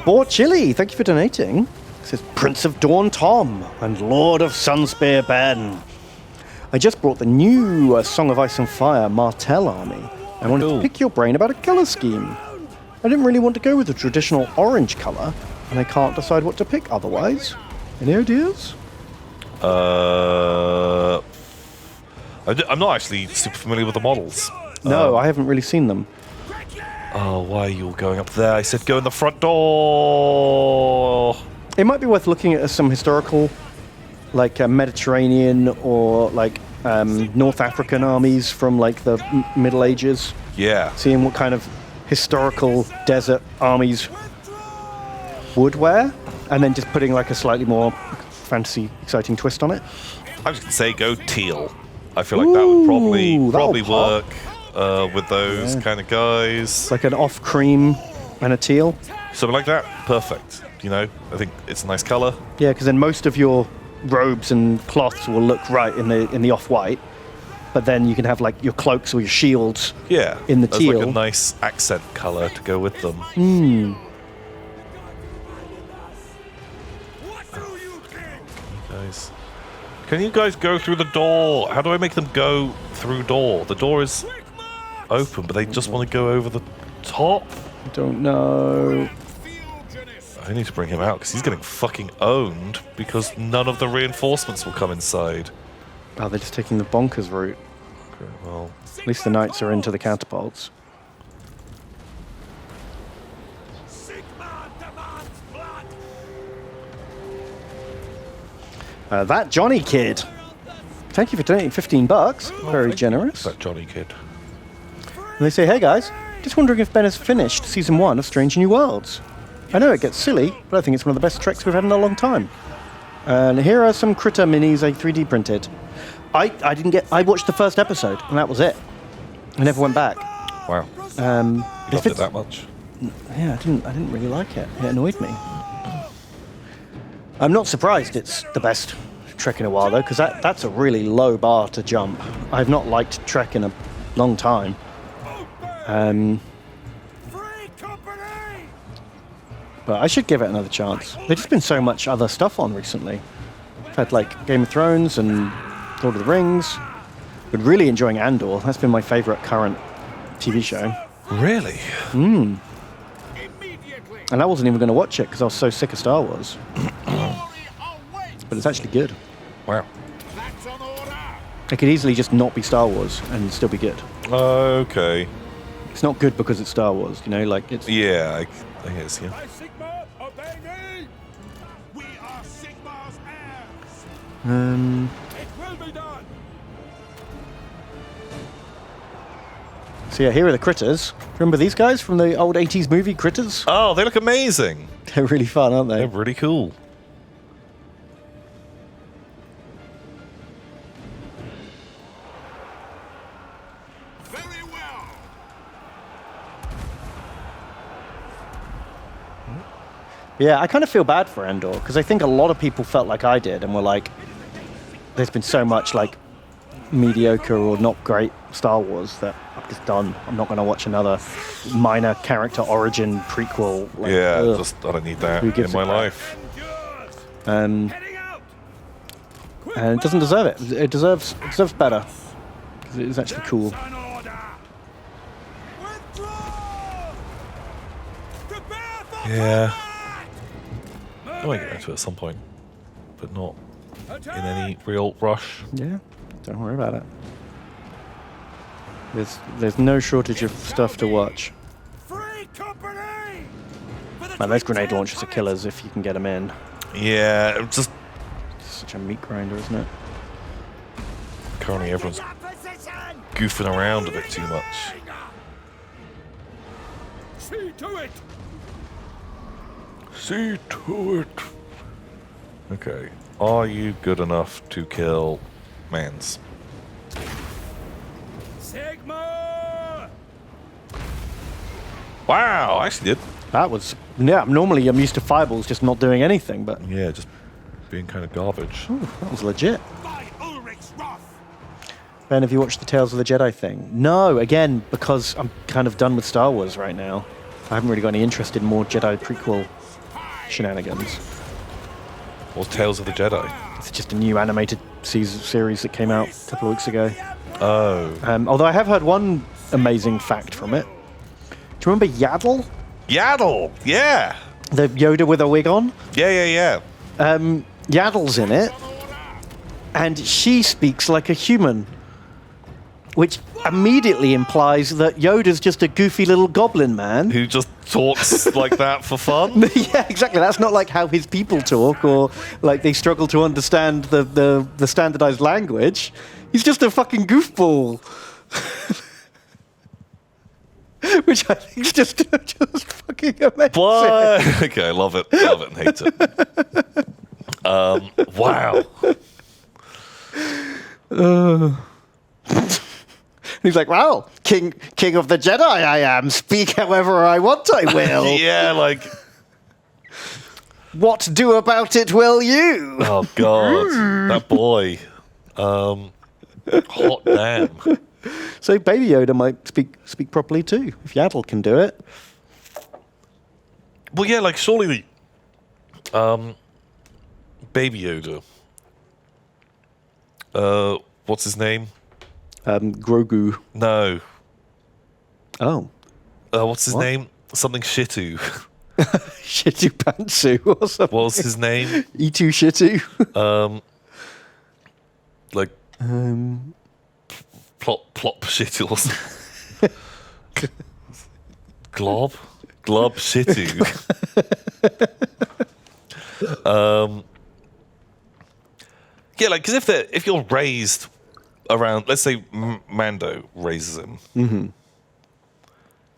Bought Chili, thank you for donating. It says Prince of Dawn Tom and Lord of Sunspear Ben. I just brought the new Song of Ice and Fire Martell army. I wanted to pick your brain about a colour scheme. I didn't really want to go with the traditional orange colour, and I can't decide what to pick otherwise. Any ideas? I'm not actually super familiar with the models. No, I haven't really seen them. Oh, why are you all going up there? I said go in the front door. It might be worth looking at some historical, like Mediterranean or like North African armies from like the Middle Ages. Yeah. Seeing what kind of historical desert armies would wear, and then just putting like a slightly more fantasy, exciting twist on it. I was going to say go teal. I feel like that would probably that'll pop. work with those kind of guys. Like an off cream and a teal. Something like that. Perfect. You know, I think it's a nice colour. Yeah, because then most of your robes and cloths will look right in the off-white, but then you can have like your cloaks or your shields in the there's teal. Like a nice accent colour to go with them. Guys, can you guys go through the door? How do I make them go through door? The door is open, but they just want to go over the top. I don't know. I need to bring him out because he's getting fucking owned because none of the reinforcements will come inside. Oh, they're just taking the bonkers route. Okay, well, At least the knights are into the catapults. That Johnny kid. Thank you for donating $15. Very generous. that Johnny kid. And they say, hey guys, just wondering if Ben has finished season 1 of Strange New Worlds. I know it gets silly, but I think it's one of the best treks we've had in a long time. And here are some critter minis I 3D printed. I watched the first episode, and that was it. I never went back. Wow. You You loved it that much? Yeah, I didn't really like it. It annoyed me. I'm not surprised it's the best Trek in a while, though, because that's a really low bar to jump. I've not liked Trek in a long time. But I should give it another chance. There's just been so much other stuff on recently. I've had, like, Game of Thrones and Lord of the Rings. Been really enjoying Andor. That's been my favourite current TV show. Really? And I wasn't even going to watch it because I was so sick of Star Wars. But it's actually good. Wow. It could easily just not be Star Wars and still be good. Okay. It's not good because it's Star Wars, you know, like it's... Yeah, I guess, yeah. Sigma, obey me! We are Sigma's heirs! It will be done! So yeah, here are the critters. Remember these guys from the old 80s movie Critters? Oh, they look amazing. They're really fun, aren't they? They're really cool. Very well! Yeah, I kind of feel bad for Andor because I think a lot of people felt like I did and were like, there's been so much like mediocre or not great Star Wars that I'm just done. I'm not going to watch another minor character origin prequel. Like, Yeah, ugh. just I don't need that Who in gives my a crap? life. And it doesn't deserve it. It deserves better. because it is actually cool. An order. Withdraw. Prepare for Yeah. combat. I might get into it at some point, but not in Attack. any real rush. Yeah, don't worry about it. There's no shortage of stuff to watch. Free company. For the Man, those Twin grenade Tail launchers are Comets. killers if you can get them in. Yeah, just Such a meat grinder, isn't it? currently everyone's Taking up position. goofing around a bit too much. See to it. See to it. Okay, are you good enough to kill Mans? Sigma. Wow, I actually did. That was, yeah, normally I'm used to fireballs just not doing anything, but Yeah, just being kind of garbage. that was legit. By Ulrich's wrath. Ben, have you watched the Tales of the Jedi thing? No, again, because I'm kind of done with Star Wars right now. I haven't really got any interest in more Jedi prequel shenanigans. Or Tales of the Jedi. It's just a new animated series that came out a couple of weeks ago. Oh. Although I have heard one amazing fact from it. Do you remember Yaddle? Yaddle! Yeah! The Yoda with a wig on? Yeah. Yaddle's in it, and she speaks like a human, which immediately implies that Yoda's just a goofy little goblin man. Who just talks like that for fun? Yeah, exactly. That's not like how his people talk, or like they struggle to understand the standardized language. He's just a fucking goofball. Which I think is just fucking amazing. What? Okay, I love it. Love it and hate it. Wow. He's like, well, king of the Jedi I am. Speak however I want I will. Yeah, like, What do about it will you? oh god, that boy. Hot damn. So Baby Yoda might speak properly too, if Yaddle can do it. Well, yeah, like surely the Baby Yoda. What's his name? Grogu. No. Oh. What's his What? name? Something Shitu. Shitu Pantsu or something. What was his name? E2 Shitu. Like plop Shitu or something. Glob Shitu. Yeah, like because if you're raised around, let's say Mando raises him. Mm-hmm.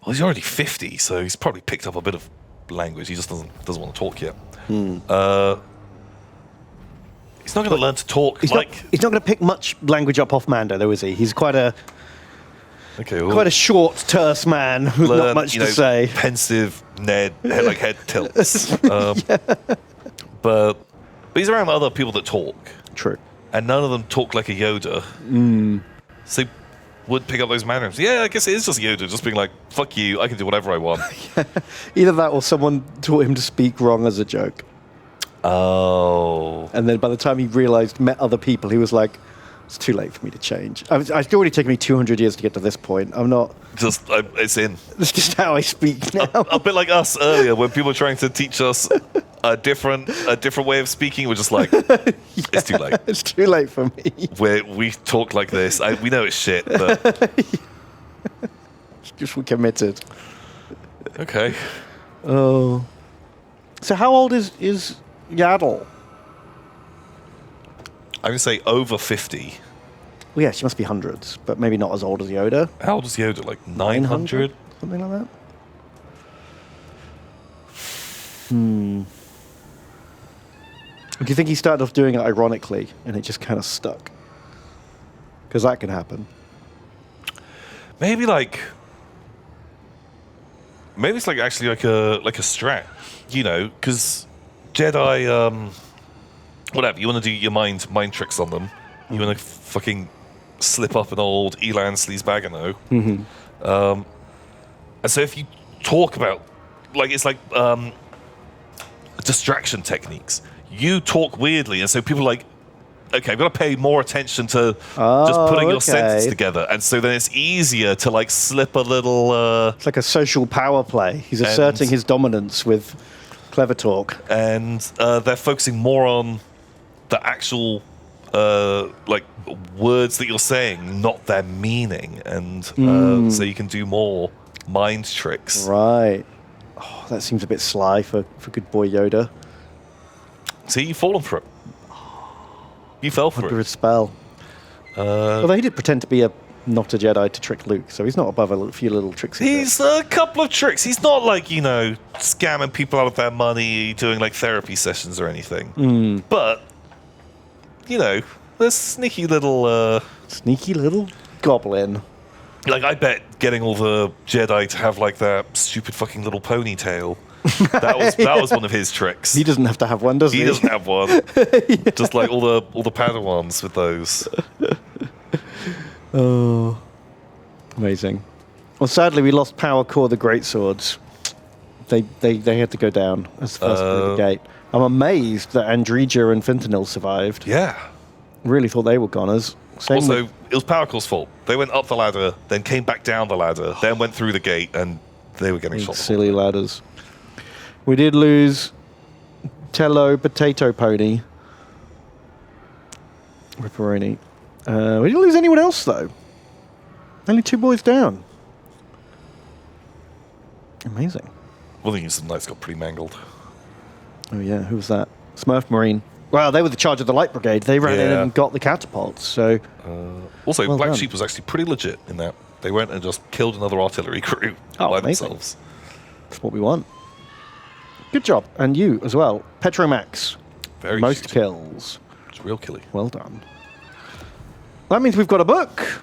Well, he's already 50, so he's probably picked up a bit of language. He just doesn't want to talk yet. He's not going to learn to talk He's not going to pick much language up off Mando, though, is he? He's quite a short, terse man with not much to say. Pensive Ned, head tilts. But he's around other people that talk, True. and none of them talk like a Yoda. So he would pick up those mannerisms. Yeah, I guess it is just Yoda, just being like, "Fuck you, I can do whatever I want." Either that or someone taught him to speak wrong as a joke. Oh, And then by the time he met other people, he was like, it's too late for me to change. It's already taken me 200 years to get to this point. I'm not... it's in. That's just how I speak now. A bit like us earlier, when people were trying to teach us a different way of speaking. We're just like, it's too late. It's too late for me. We talk like this. We know it's shit, but Just we're committed. okay. Oh. So how old is Yaddle? I'm gonna say over 50. Well, yeah, she must be hundreds, but maybe not as old as Yoda. How old is Yoda? Like 900? Something like that. Do you think he started off doing it ironically and it just kind of stuck? Because that can happen. Maybe it's like actually like a strat, you know, because Jedi, whatever, you want to do your mind tricks on them. You want to fucking slip up an old Elan Sleazebagano. And so if you talk about, it's like distraction techniques. You talk weirdly, and so people are like, okay, I've got to pay more attention to just putting your sentences okay. together. And so then it's easier to like slip a little... It's like a social power play. He's asserting his dominance with clever talk. and they're focusing more on the actual like words that you're saying, not their meaning. And so you can do more mind tricks. Right. Oh, that seems a bit sly for good boy Yoda. See, you've fallen for it. You fell for Under it. his spell. Although he did pretend to be not a Jedi to trick Luke, so he's not above a few little tricks. He's a couple of tricks. He's not like, scamming people out of their money, doing like therapy sessions or anything. But, there's sneaky little... Sneaky little goblin. Like, I bet getting all the Jedi to have like that stupid fucking little ponytail. That was one of his tricks. He doesn't have to have one, does he? He doesn't have one. Just like all the Padawans with those. Oh, amazing. Well, sadly, we lost Power Core, the Greatswords. They had to go down as the first through the gate. I'm amazed that Andrija and Fentanyl survived. Yeah. Really thought they were goners. Same Also, with- it was Power Core's fault. They went up the ladder, then came back down the ladder, then went through the gate, and they were getting shot. silly ladders. We did lose Tello Potato Pony. Ripperoni. We didn't lose anyone else, though. Only 2 boys down. Amazing. Well, the Unison Knights got pretty mangled. Oh, yeah. Who was that? Smurf Marine. Well, they were the charge of the Light Brigade. They ran in Yeah. and got the catapults, so... Also, Well Black done. Sheep was actually pretty legit in that. They went and just killed another artillery crew by amazing. themselves. That's what we want. Good job. And you as well. Petromax. Very Most shooty. kills. It's real killy. Well done. That means we've got a book.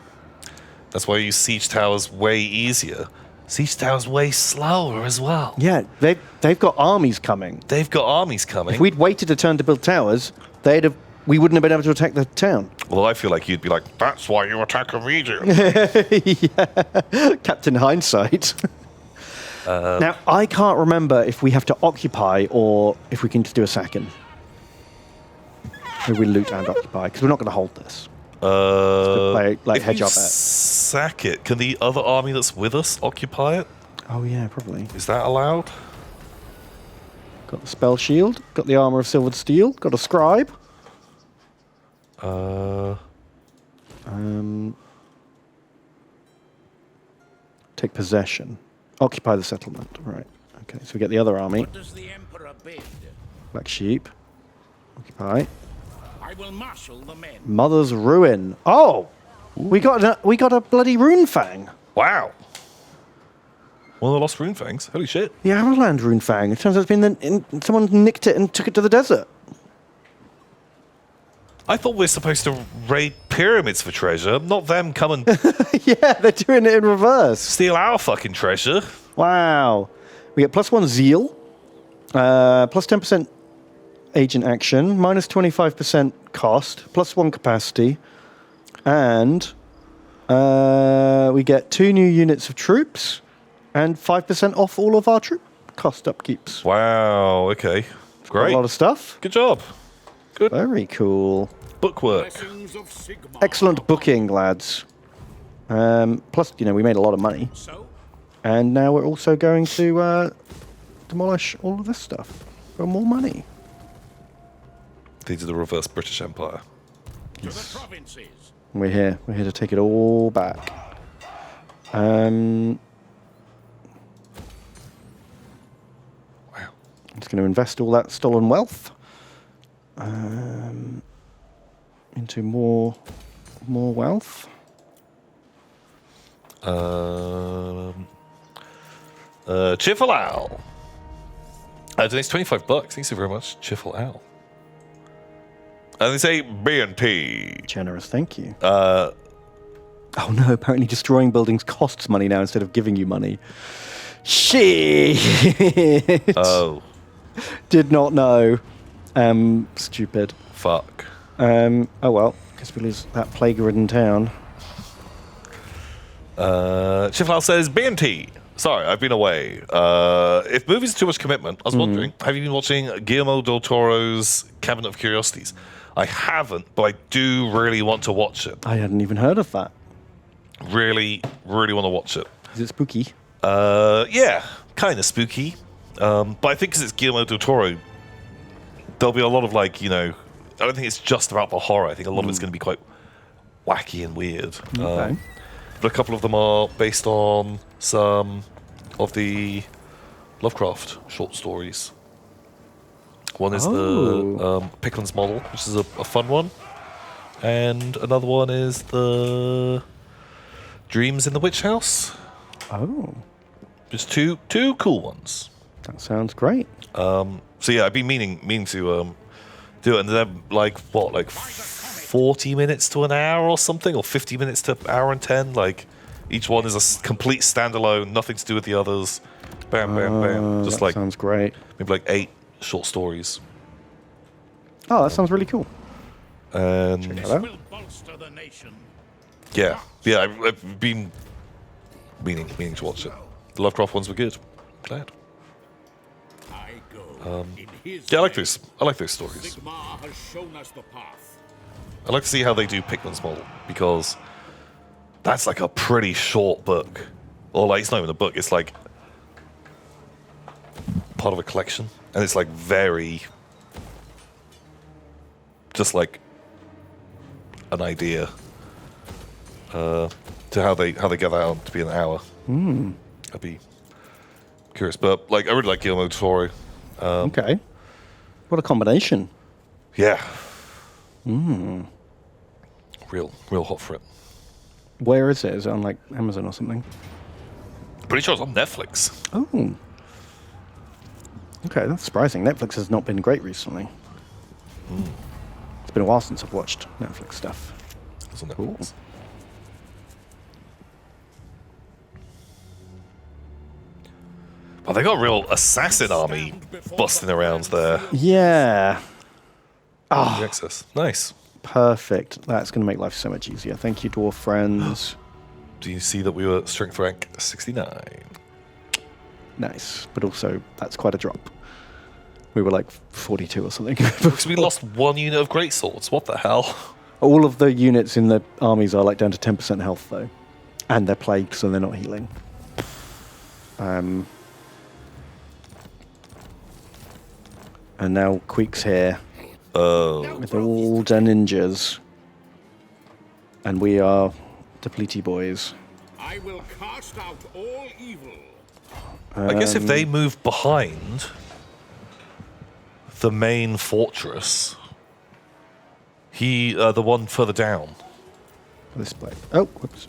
That's why you use Siege Towers way easier. Siege Towers way slower as well. Yeah, they've got armies coming. They've got armies coming. If we'd waited a turn to build towers, we wouldn't have been able to attack the town. Well, I feel like you'd be like, that's why you attack a region. Yeah. Captain Hindsight. Now, I can't remember if we have to occupy or if we can just do a sack-in. Maybe we loot and occupy, because we're not going to hold this. Play, like, if hedge you our bet. sack it, can the other army that's with us occupy it? Oh, yeah, probably. Is that allowed? Got the spell shield, got the armor of silvered steel, got a scribe. Take possession. Occupy the settlement. Right. Okay, so we get the other army. What does the Emperor bid? Black sheep. Occupy. I will marshal the men. Mother's ruin. Oh, we got a bloody rune fang. Wow. One of the lost rune fangs. Holy shit. The Arrowland rune fang. It turns out someone nicked it and took it to the desert. I thought we were supposed to raid pyramids for treasure, not them come and Yeah, they're doing it in reverse. steal our fucking treasure. Wow. We get +1 zeal, +10% agent action, -25% cost, +1 capacity, and we get 2 new units of troops and 5% off all of our troop cost upkeeps. Wow, okay. A Great. lot of stuff. Good job. Good Very cool. bookwork. Blessings of Sigmar. Excellent booking, lads. Plus, we made a lot of money. So, And now we're also going to demolish all of this stuff for more money. These are the reverse British Empire. to the provinces. We're here. We're here to take it all back. Wow. I'm just going to invest all that stolen wealth into more wealth. Chiffle Owl. Donates $25. Thanks you very much, Chiffle Owl. And they say BNP. Generous, thank you. Oh no, apparently destroying buildings costs money now instead of giving you money. Shit! Oh, Did not know. Stupid. fuck. Oh well, guess we lose that plague-ridden town. Chiffle Owl says BNT. Sorry, I've been away. If movies are too much commitment, I was wondering, have you been watching Guillermo del Toro's Cabinet of Curiosities? I haven't, but I do really want to watch it. I hadn't even heard of that. Really, really want to watch it. Is it spooky? Yeah, kind of spooky. But I think because it's Guillermo del Toro, there'll be a lot of like, you know, I don't think it's just about the horror. I think a lot of it's going to be quite wacky and weird. Okay. But a couple of them are based on some of the Lovecraft short stories. One is the Pickland's Model, which is a fun one. And another one is the Dreams in the Witch House. Oh, Just two cool ones. that sounds great. So yeah, I've been meaning to do it, and they're like 40 minutes to an hour or something, or 50 minutes to hour and 10. Like each one is a complete standalone, nothing to do with the others. Bam, bam, bam. Just That like sounds great. maybe like 8 short stories. Oh, that sounds really cool. And Hello? Will bolster the nation. yeah, I've been meaning to watch it. The Lovecraft ones were good. Glad. I go in his Yeah, I like way. those. I like those stories. Sigmar has shown us the path. I like to see how they do Pickman's Model, because that's like a pretty short book. Or like, it's not even a book, it's like part of a collection. And it's like very just like an idea to how they get that out to be an hour. I'd be curious. But like I really like Guillermo del Toro. Okay. What a combination. Yeah. Real hot for it. Where is it? Is it on like Amazon or something? Pretty sure it's on Netflix. Oh. Okay, that's surprising. Netflix has not been great recently. It's been a while since I've watched Netflix stuff. It's on Netflix. Well, they got a real assassin army busting around there. Yeah. The access. Nice. Perfect. That's going to make life so much easier. Thank you, dwarf friends. Do you see that we were strength rank 69? Nice. But also, that's quite a drop. We were like 42 or something. Because we lost 1 unit of great swords. What the hell? All of the units in the armies are like down to 10% health, though. And they're plagued, so they're not healing. And now Queek's here Oh. with all the ninjas. And we are depletey boys. I will cast out all evil. I guess if they move behind the main fortress, the one further down. This blade. Oh, whoops.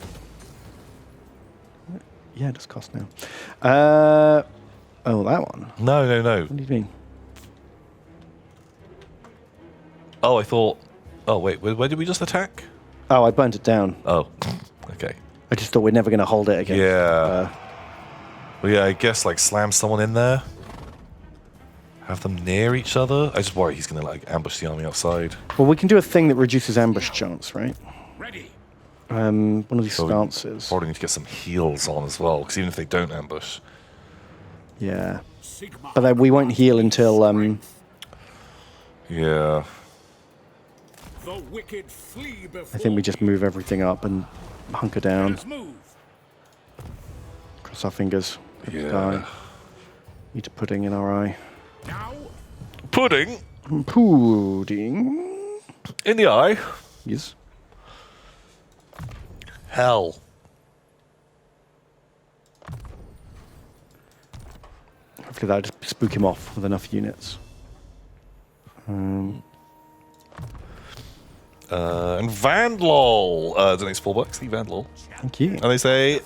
Yeah, it does cost now. Oh, that one. No. What do you mean? Oh, I thought. Oh, wait. Where did we just attack? Oh, I burnt it down. Oh, okay. I just thought we're never going to hold it again. Yeah. Well, yeah, I guess like slam someone in there. Have them near each other. I just worry he's going to like ambush the army outside. Well, we can do a thing that reduces ambush chance, right? Ready. One of these So we stances. Probably need to get some heals on as well, because even if they don't ambush. Yeah. Sigmar. But then we won't heal until Yeah. The wicked flee before. I think we just move everything up and hunker down. Let's move. Cross our fingers. Yeah. Die. Eat a pudding in our eye. Now. Pudding Pudding. in the eye. Yes. Hell. Hopefully that'll just spook him off with enough units. And Vandlol donates $4. The Vandlol. Thank you. And they say,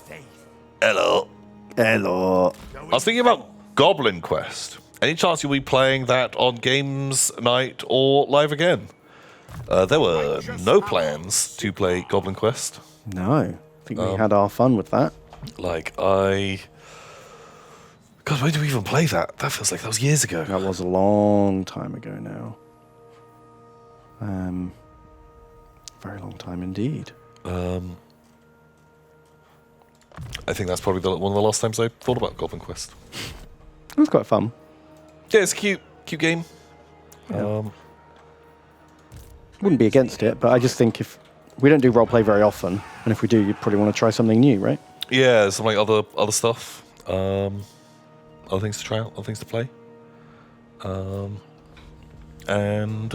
hello. Hello. I was thinking about Goblin Quest. Any chance you'll be playing that on Games Night or live again? There were no plans to play Goblin Quest. No. I think we had our fun with that. God, when did we even play that? That feels like that was years ago. That was a long time ago now. Very long time indeed. I think that's probably one of the last times I thought about Goblin Quest. It was quite fun. Yeah, it's a cute game. Yeah. wouldn't be against it, but I just think if we don't do roleplay very often, and if we do, you'd probably want to try something new, right? Yeah, some like other stuff, other things to try out, other things to play, and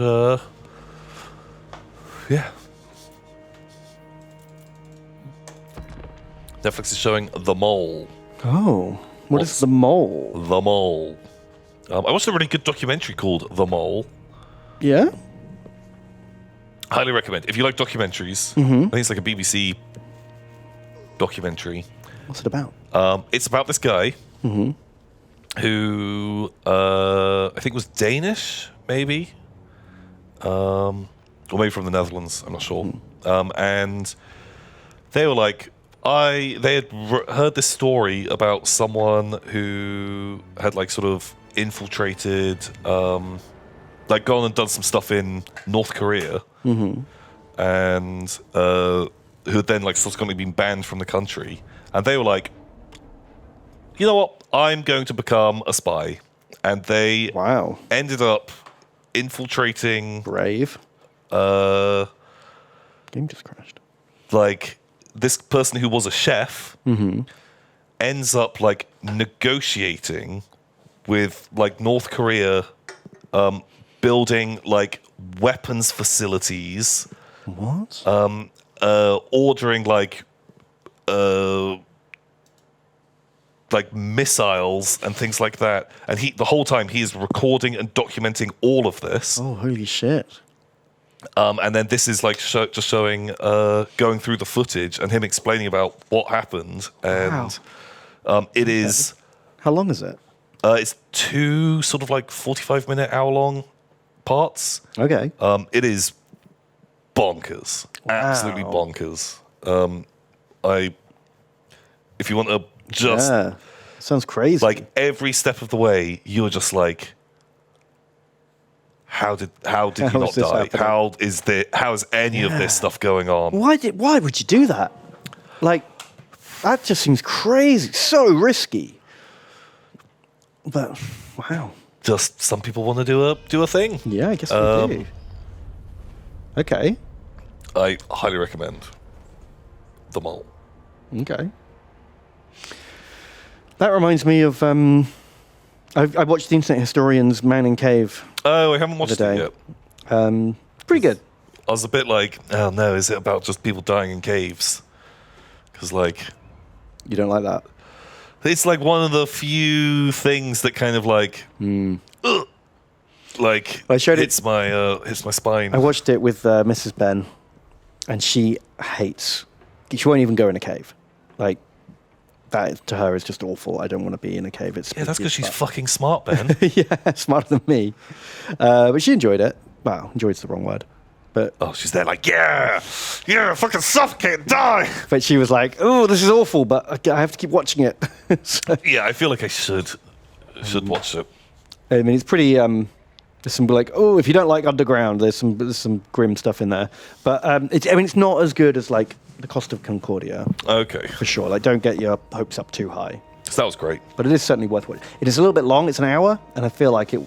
yeah. Netflix is showing The Mole. Oh, what is The Mole? The Mole. I watched a really good documentary called The Mole. Yeah? Highly recommend. If you like documentaries, I think it's like a BBC documentary. What's it about? It's about this guy who I think was Danish, maybe, or maybe from the Netherlands. I'm not sure. And they were like, they had heard this story about someone who had like sort of infiltrated, like gone and done some stuff in North Korea, and who had then like subsequently been banned from the country. And they were like, you know what? I'm going to become a spy. And they Wow. ended up infiltrating Brave. Game just crashed. like this person who was a chef ends up like negotiating with like North Korea, building like weapons facilities, What? ordering like missiles and things like that. And the whole time he is recording and documenting all of this. Oh, holy shit. And then this is like just showing, going through the footage and him explaining about what happened. And it is, How long is it? it's 2 sort of like 45-minute, hour-long parts. Okay. It is bonkers, absolutely Wow. bonkers. If you want to just Yeah. Sounds crazy. like every step of the way, you're just like, how did How you is not this die? happening? How is any of this stuff going on? why would you do that? Like, that just seems crazy. So risky. But, wow. Just some people want to do a thing. Yeah, I guess we do. Okay. I highly recommend The Mole. Okay. That reminds me of I watched the Internet Historian's Man in Cave Oh, I haven't watched the it day. yet. Pretty good. I was a bit like, oh no, is it about just people dying in caves? Because like, You don't like that? it's like one of the few things that kind of like, ugh, like I showed it- hits my spine. I watched it with Mrs. Ben, and she hates. She won't even go in a cave. Like, that to her is just awful. I don't want to be in a cave. It's Yeah, that's spooky because she's as fuck. fucking smart, Ben. Yeah, smarter than me. But she enjoyed it. Well, enjoyed's the wrong word. But Oh, she's there like, yeah, fucking suffocate, die. she was like, "Oh, this is awful," but I have to keep watching it. So, Yeah, I feel like I should watch it. I mean, it's pretty. There's some like, oh, if you don't like Underground, there's some grim stuff in there. But it's not as good as like The Cost of Concordia Okay, for sure. Like, don't get your hopes up too high. so that was great. But it is certainly worth watching. It is a little bit long. It's an hour, and I feel like it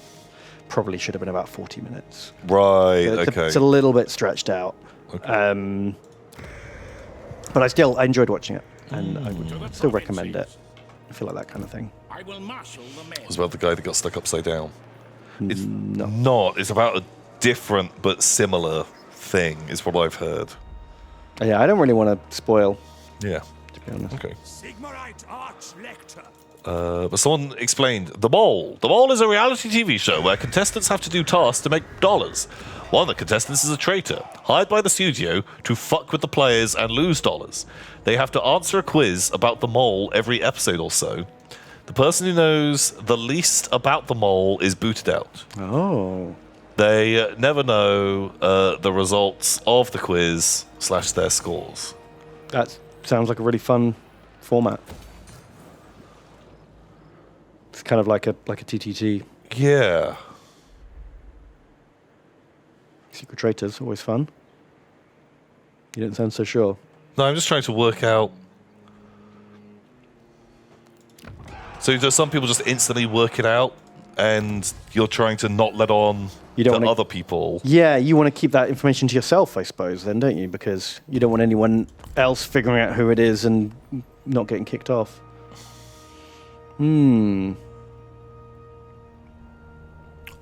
probably should have been about 40 minutes. Right, It's okay. it's a little bit stretched out. Okay. But I enjoyed watching it, and I would still recommend it. I feel like that kind of thing. I will marshal the men. It was about the guy that got stuck upside down. It's No. not. It's about a different but similar thing, is what I've heard. Yeah, I don't really want to spoil, Yeah. to be honest. Okay. Sigmarite Arch-Lector. But someone explained The Mole. The Mole is a reality TV show where contestants have to do tasks to make dollars. One of the contestants is a traitor, hired by the studio to fuck with the players and lose dollars. They have to answer a quiz about the mole every episode or so. The person who knows the least about the mole is booted out. Oh. They never know the results of the quiz / their scores. That sounds like a really fun format. It's kind of like a TTT. Yeah. Secret Traitors, always fun. You didn't sound so sure. No, I'm just trying to work out. So do some people just instantly work it out, and you're trying to not let on You don't to wanna, other people. Yeah, you want to keep that information to yourself, I suppose, then, don't you? Because you don't want anyone else figuring out who it is and not getting kicked off.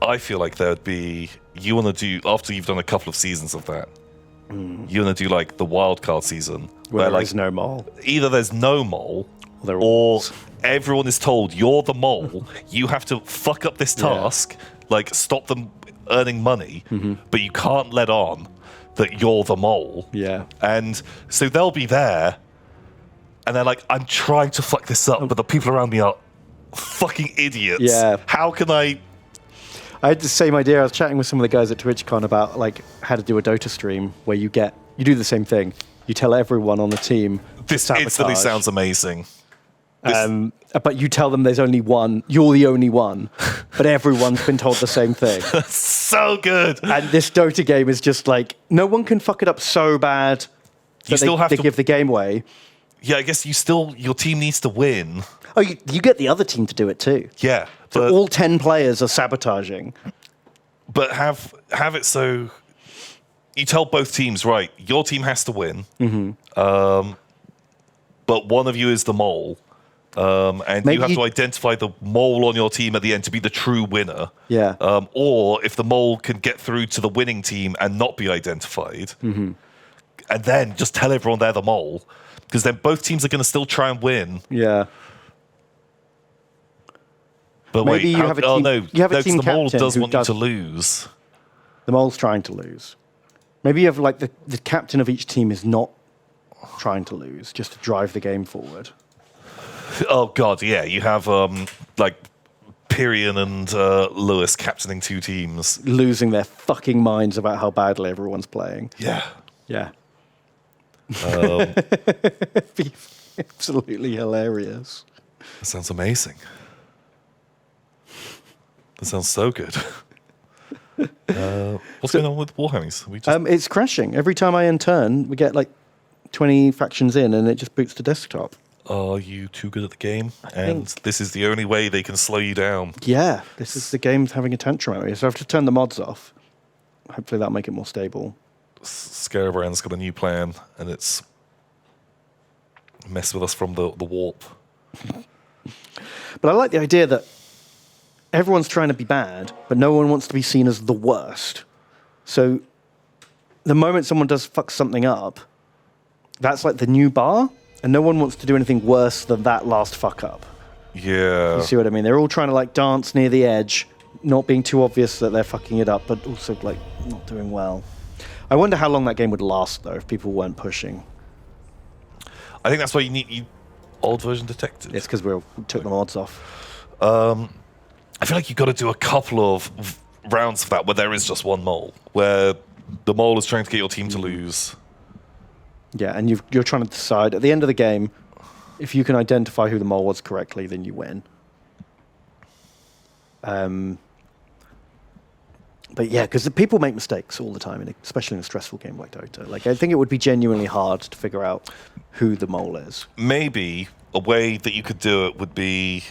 I feel like there would be, you want to do, after you've done a couple of seasons of that, you want to do like the wildcard season. Where there like, is no mole. either there's no mole, There or is. everyone is told you're the mole, you have to fuck up this task, like stop them earning money, but you can't let on that you're the mole. Yeah. And so they'll be there, and they're like, I'm trying to fuck this up, but the people around me are fucking idiots. Yeah. How can I... I had the same idea. I was chatting with some of the guys at TwitchCon about like how to do a Dota stream where you do the same thing. You tell everyone on the team. This sabotage. instantly sounds amazing. But you tell them there's only one. You're the only one. But everyone's been told the same thing. So good. And this Dota game is just like, no one can fuck it up so bad that still have they to- give the game away. Yeah, I guess your team needs to win. Oh, you get the other team to do it too. Yeah, So but all 10 players are sabotaging. have it so you tell both teams, right, your team has to win, but one of you is the mole, and Maybe you have you- to identify the mole on your team at the end to be the true winner. Yeah. Or if the mole can get through to the winning team and not be identified, and then just tell everyone they're the mole, because then both teams are going to still try and win. Yeah. But Maybe wait, you have a oh team- no, you have a no, 'cause team the mole captain does who want does- you to lose. The mole's trying to lose. Maybe you have like the captain of each team is not trying to lose, just to drive the game forward. Oh god, yeah, you have like Pyrian and Lewis captaining two teams. Losing their fucking minds about how badly everyone's playing. Yeah. Yeah. Be absolutely hilarious. That sounds amazing. That sounds so good. What's going on with Warhammers? We just, It's crashing. Every time I end turn, we get like 20 factions in and it just boots to desktop. are you too good at the game? And this is the only way they can slow you down. Yeah, this is the game's having a tantrum at me. So I have to turn the mods off. Hopefully that'll make it more stable. Scarabrand's got a new plan, and it's messed with us from the warp. But I like the idea that everyone's trying to be bad, but no one wants to be seen as the worst. So the moment someone does fuck something up, that's like the new bar, and no one wants to do anything worse than that last fuck up. Yeah. You see what I mean? They're all trying to like dance near the edge, not being too obvious that they're fucking it up, but also like not doing well. I wonder how long that game would last though if people weren't pushing. I think that's why you need old version detected. It's because we took the mods off. I feel like you've got to do a couple of rounds of that where there is just one mole, where the mole is trying to get your team to lose. Yeah, and you're trying to decide at the end of the game, if you can identify who the mole was correctly, then you win. But yeah, because the people make mistakes all the time, especially in a stressful game like Dota. Like, I think it would be genuinely hard to figure out who the mole is. Maybe a way that you could do it would be...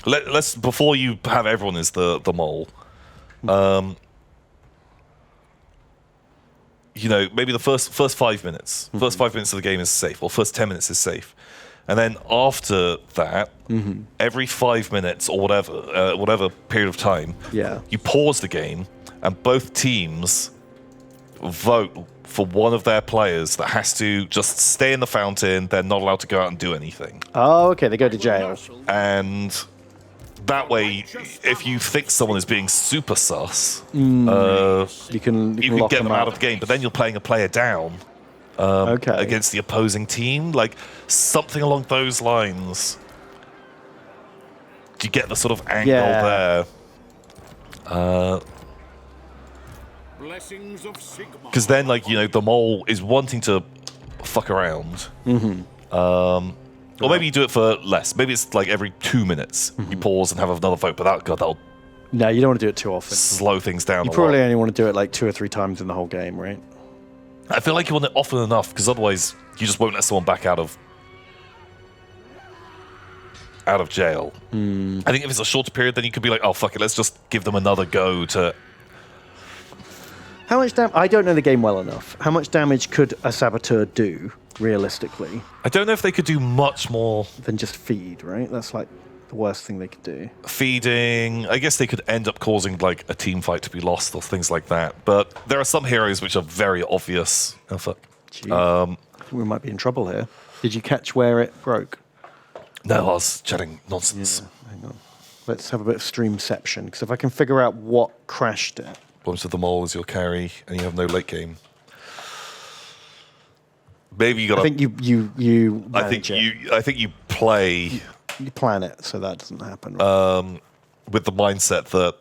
Let's before you have everyone as the mole, you know, maybe the first 5 minutes, first 5 minutes of the game is safe, or first 10 minutes is safe, and then after that, every 5 minutes or whatever period of time, Yeah. you pause the game, and both teams vote for one of their players that has to just stay in the fountain. They're not allowed to go out and do anything. Oh, okay, they go to jail. And that way, if you think someone is being super sus, You can you can lock get them out up. of the game. But then you're playing a player down Okay. against the opposing team. Like, something along those lines. Do you get the sort of angle Yeah. there? Blessings of Sigma. Because then, like, you know, the mole is wanting to fuck around. Or maybe you do it for less. Maybe it's like every 2 minutes you pause and have another vote. But that'll No, you don't want to do it too often. slow things down You a probably lot. only want to do it like 2 or 3 times in the whole game, right? I feel like you want it often enough, because otherwise you just won't let someone back out of out of jail. I think if it's a shorter period, then you could be like, oh, fuck it, let's just give them another go to... How much damage? I don't know the game well enough. How much damage could a saboteur do, realistically, I don't know if they could do much more than just feed, right? That's like the worst thing they could do. feeding. I guess they could end up causing like a team fight to be lost or things like that. But there are some heroes which are very obvious. Oh, fuck. Gee, I think we might be in trouble here. Did you catch where it broke? No, I was chatting nonsense. Hang on. Let's have a bit of streamception, because if I can figure out what crashed it. Bombs of the Mole is your carry, and you have no late game. Maybe you got. I think you manage it. I think you play You plan it so that doesn't happen. Right? with the mindset that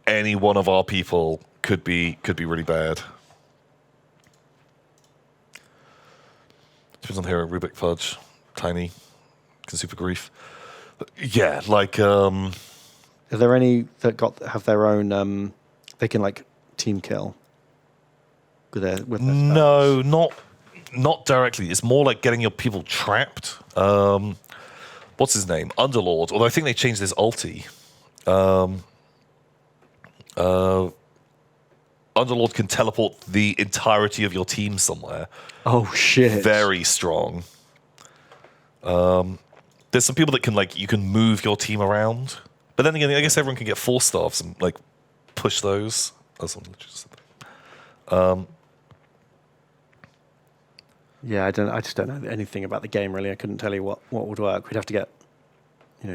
any one of our people could be really bad. Depends on the hero. Rubik Fudge, Tiny, can super grief. Yeah, like. Are there any that have their own? They can like team kill. With their No, not directly. It's more like getting your people trapped. What's his name? Underlord. Although I think they changed his ulti. Underlord can teleport the entirety of your team somewhere. Oh shit! Very strong. There's some people that can you can move your team around, but then again, I guess everyone can get 4-stars and like push those. That's what I just said. Yeah, I just don't know anything about the game really. I couldn't tell you what would work. We'd have to get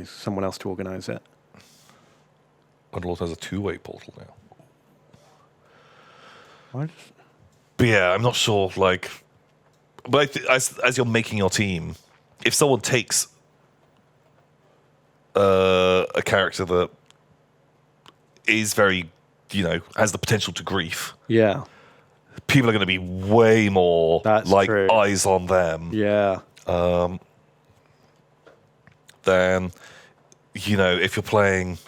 someone else to organise it. Underlord has a 2-way portal now. What? But yeah, I'm not sure. But as you're making your team, if someone takes a character that is very, has the potential to grief, Yeah. people are going to be way more That's true. eyes on them. Yeah. Than, if you're playing,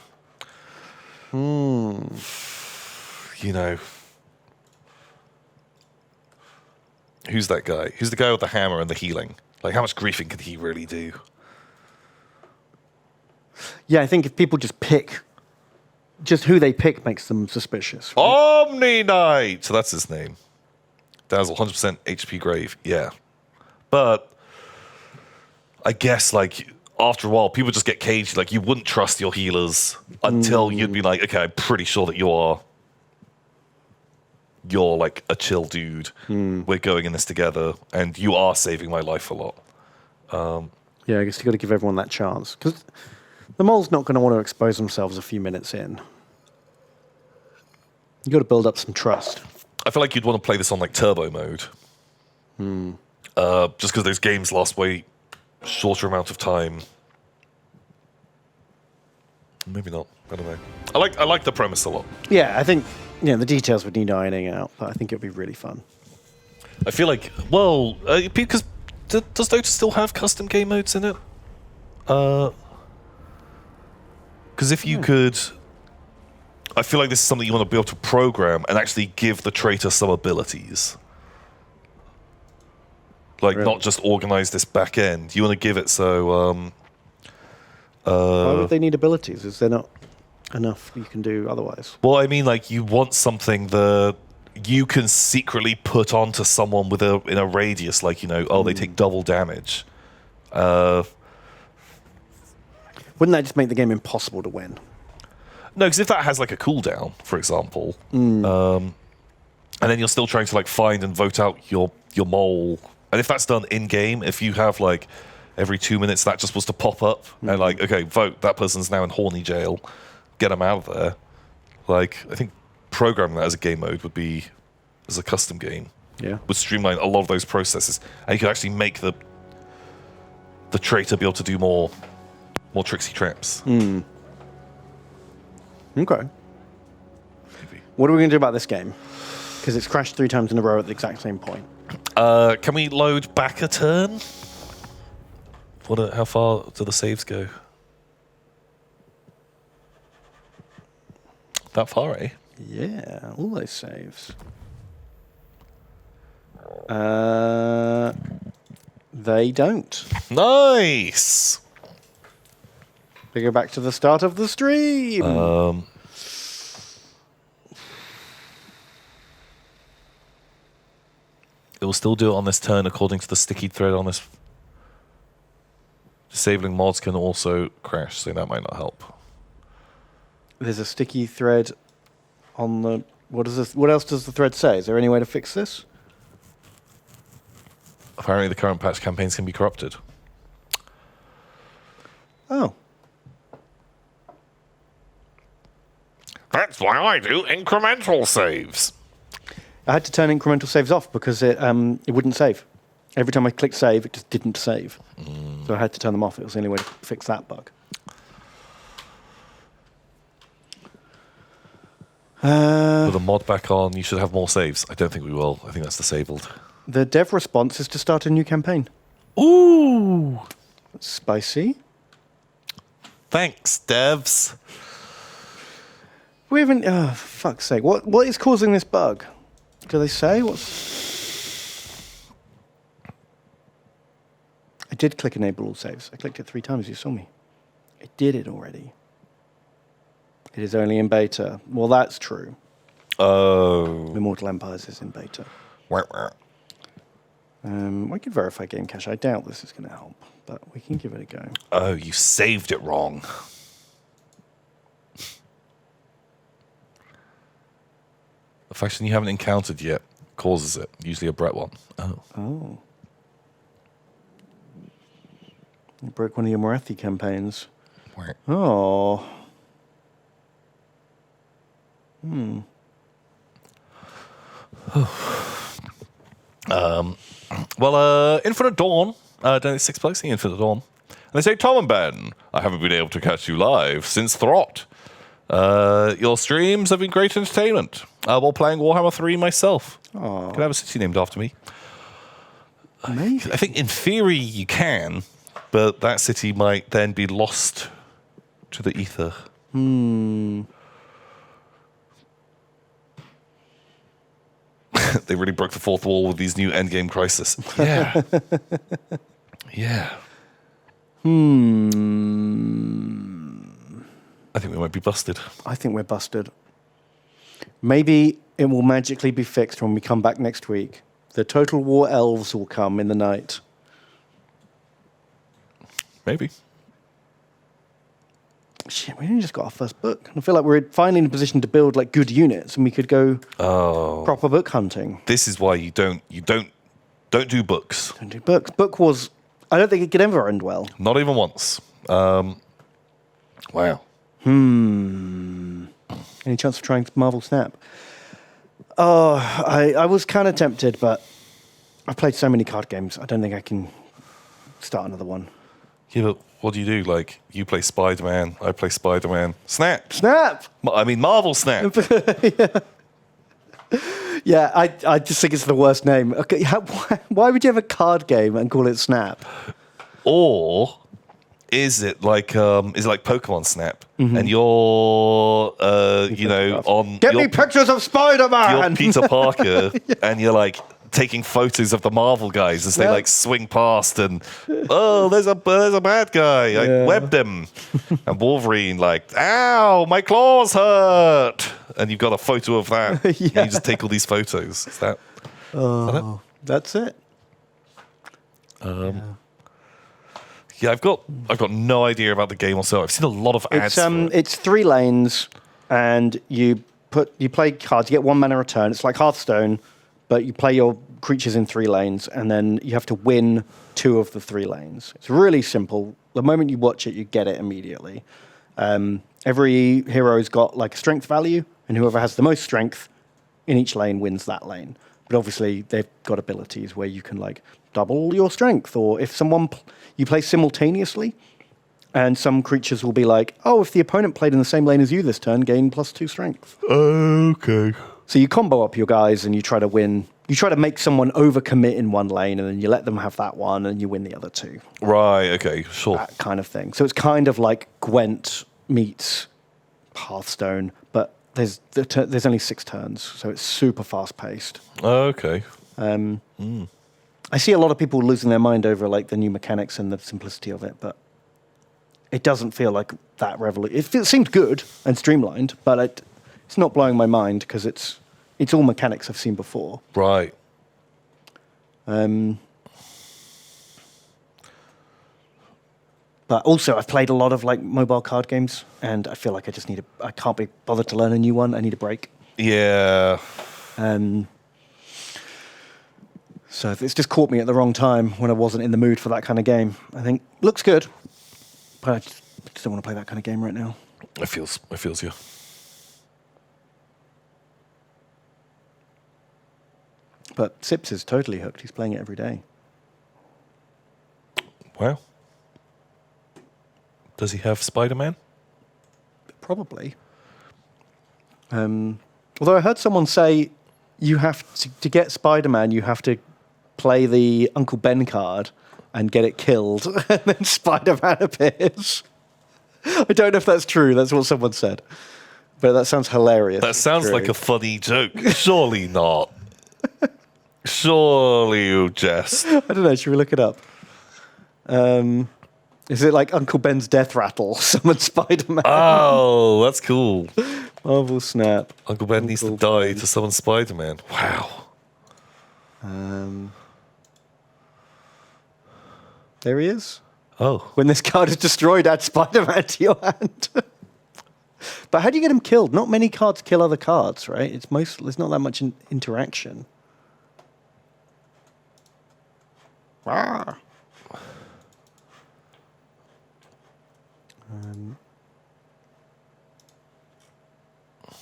who's that guy? Who's the guy with the hammer and the healing? Like, how much griefing can he really do? Yeah, I think if people just pick, just who they pick makes them suspicious. Right? Omni Knight! So that's his name. Dazzle, 100% HP Grave. Yeah. But I guess, after a while, people just get caged. You wouldn't trust your healers until you'd be like, okay, I'm pretty sure that you're a chill dude. We're going in this together, and you are saving my life a lot. Yeah, I guess you got to give everyone that chance, because the mole's not going to want to expose themselves a few minutes in. You got to build up some trust. I feel like you'd want to play this on turbo mode. Just because those games last way shorter amount of time. Maybe not. I don't know. I like the premise a lot. Yeah, I think the details would need ironing out, but I think it'd be really fun. I feel like, because does Dota still have custom game modes in it? Because if you could, I feel like this is something you want to be able to program and actually give the traitor some abilities. Really? Not just organize this back end. You want to give it so. Why would they need abilities? Is there not enough you can do otherwise? Well, I mean, you want something that you can secretly put onto someone in a radius, they take double damage. Wouldn't that just make the game impossible to win? No, because if that has a cooldown, for example, and then you're still trying to find and vote out your mole, and if that's done in game, if you have every 2 minutes that just was to pop up and okay, vote, that person's now in horny jail, get them out of there. I think programming that as a game mode would be as a custom game. Yeah. Would streamline a lot of those processes, and you could actually make the traitor be able to do more tricksy traps. Okay. Maybe. What are we going to do about this game? Because it's crashed 3 times in a row at the exact same point. Can we load back a turn? How far do the saves go? That far, eh? Yeah, all those saves. They don't. Nice! We go back to the start of the stream. It will still do it on this turn according to the sticky thread on this. Disabling mods can also crash, so that might not help. There's a sticky thread on the... What else does the thread say? Is there any way to fix this? Apparently the current patch campaigns can be corrupted. Oh. That's why I do incremental saves. I had to turn incremental saves off because it wouldn't save. Every time I clicked save, it just didn't save. So I had to turn them off. It was the only way to fix that bug. With a mod back on, you should have more saves. I don't think we will. I think that's disabled. The dev response is to start a new campaign. Ooh! Spicy. Thanks, devs. We haven't... Oh, for fuck's sake. What is causing this bug? Do they say? I did click enable all saves. I clicked it 3 times. You saw me. I did it already. It is only in beta. Well, that's true. Oh. Immortal Empires is in beta. Wah, wah. We could verify game cache. I doubt this is going to help, but we can give it a go. Oh, you saved it wrong. A faction you haven't encountered yet causes it. Usually a Brett one. Oh. Oh. You broke one of your Morathi campaigns. Wah. Oh. Well, Infinite Dawn. Donate 6 bucks in Infinite Dawn. And they say, Tom and Ben, I haven't been able to catch you live since Throt. Your streams have been great entertainment. While playing Warhammer 3 myself. Oh. Can I have a city named after me? Amazing. I think in theory you can, but that city might then be lost to the ether. They really broke the fourth wall with these new endgame crisis. Yeah. Yeah. I think we might be busted. I think we're busted. Maybe it will magically be fixed when we come back next week. The Total War elves will come in the night. Maybe. Shit, we only just got our first book. I feel like we're finally in a position to build like good units, and we could go proper book hunting. This is why you don't do books. Don't do books. Book Wars. I don't think it could ever end well. Not even once. Wow. Any chance of trying Marvel Snap? Oh, I was kind of tempted, but I've played so many card games. I don't think I can start another one. Yeah, but what do you do? Like, you play Spider-Man, I play Spider-Man. Snap! Snap! I mean, Marvel Snap! Yeah, I just think it's the worst name. Okay, why would you have a card game and call it Snap? Or is it like Pokemon Snap? And you're on Get me pictures of Spider-Man! You're Peter Parker and you're like taking photos of the Marvel guys as they like swing past and there's a bad guy. I webbed him. And Wolverine like, ow, my claws hurt. And you've got a photo of that. And you just take all these photos. Is that it? That's it. Yeah, I've got no idea about the game also. I've seen a lot of ads. It's 3 lanes, and you play cards. You get 1 mana a turn. It's like Hearthstone, but you play your creatures in 3 lanes, and then you have to win 2 of the 3 lanes. It's really simple. The moment you watch it, you get it immediately. Every hero's got like a strength value, and whoever has the most strength in each lane wins that lane. But obviously, they've got abilities where you can like double your strength, or if you play simultaneously, and some creatures will be like, oh, if the opponent played in the same lane as you this turn, gain +2 strength. Okay. So you combo up your guys and you try to win. You try to make someone overcommit in one lane, and then you let them have that one, and you win the other 2. Right, okay, sure. That kind of thing. So it's kind of like Gwent meets Hearthstone, but there's only 6 turns, so it's super fast-paced. Okay. I see a lot of people losing their mind over like the new mechanics and the simplicity of it, but it doesn't feel like that revolution. It seemed good and streamlined, but it's not blowing my mind because it's all mechanics I've seen before. Right. But also, I've played a lot of like mobile card games, and I feel like I can't be bothered to learn a new one. I need a break. Yeah. So it's just caught me at the wrong time when I wasn't in the mood for that kind of game. I think looks good, but I just don't want to play that kind of game right now. It feels you. But Sips is totally hooked. He's playing it every day. Wow. Does he have Spider-Man? Probably. Although I heard someone say you have to get Spider-Man, you have to play the Uncle Ben card and get it killed, and then Spider-Man appears. I don't know if that's true. That's what someone said. But that sounds hilarious. That sounds like a funny joke. Surely not. Surely you jest. I don't know. Should we look it up? Is it like Uncle Ben's death rattle? Summon Spider-Man. Oh, that's cool. Marvel Snap. Uncle Ben needs to die to summon Spider-Man. Wow. There he is. Oh. When this card is destroyed, add Spider-Man to your hand. But how do you get him killed? Not many cards kill other cards, right? There's not that much interaction. Rawr.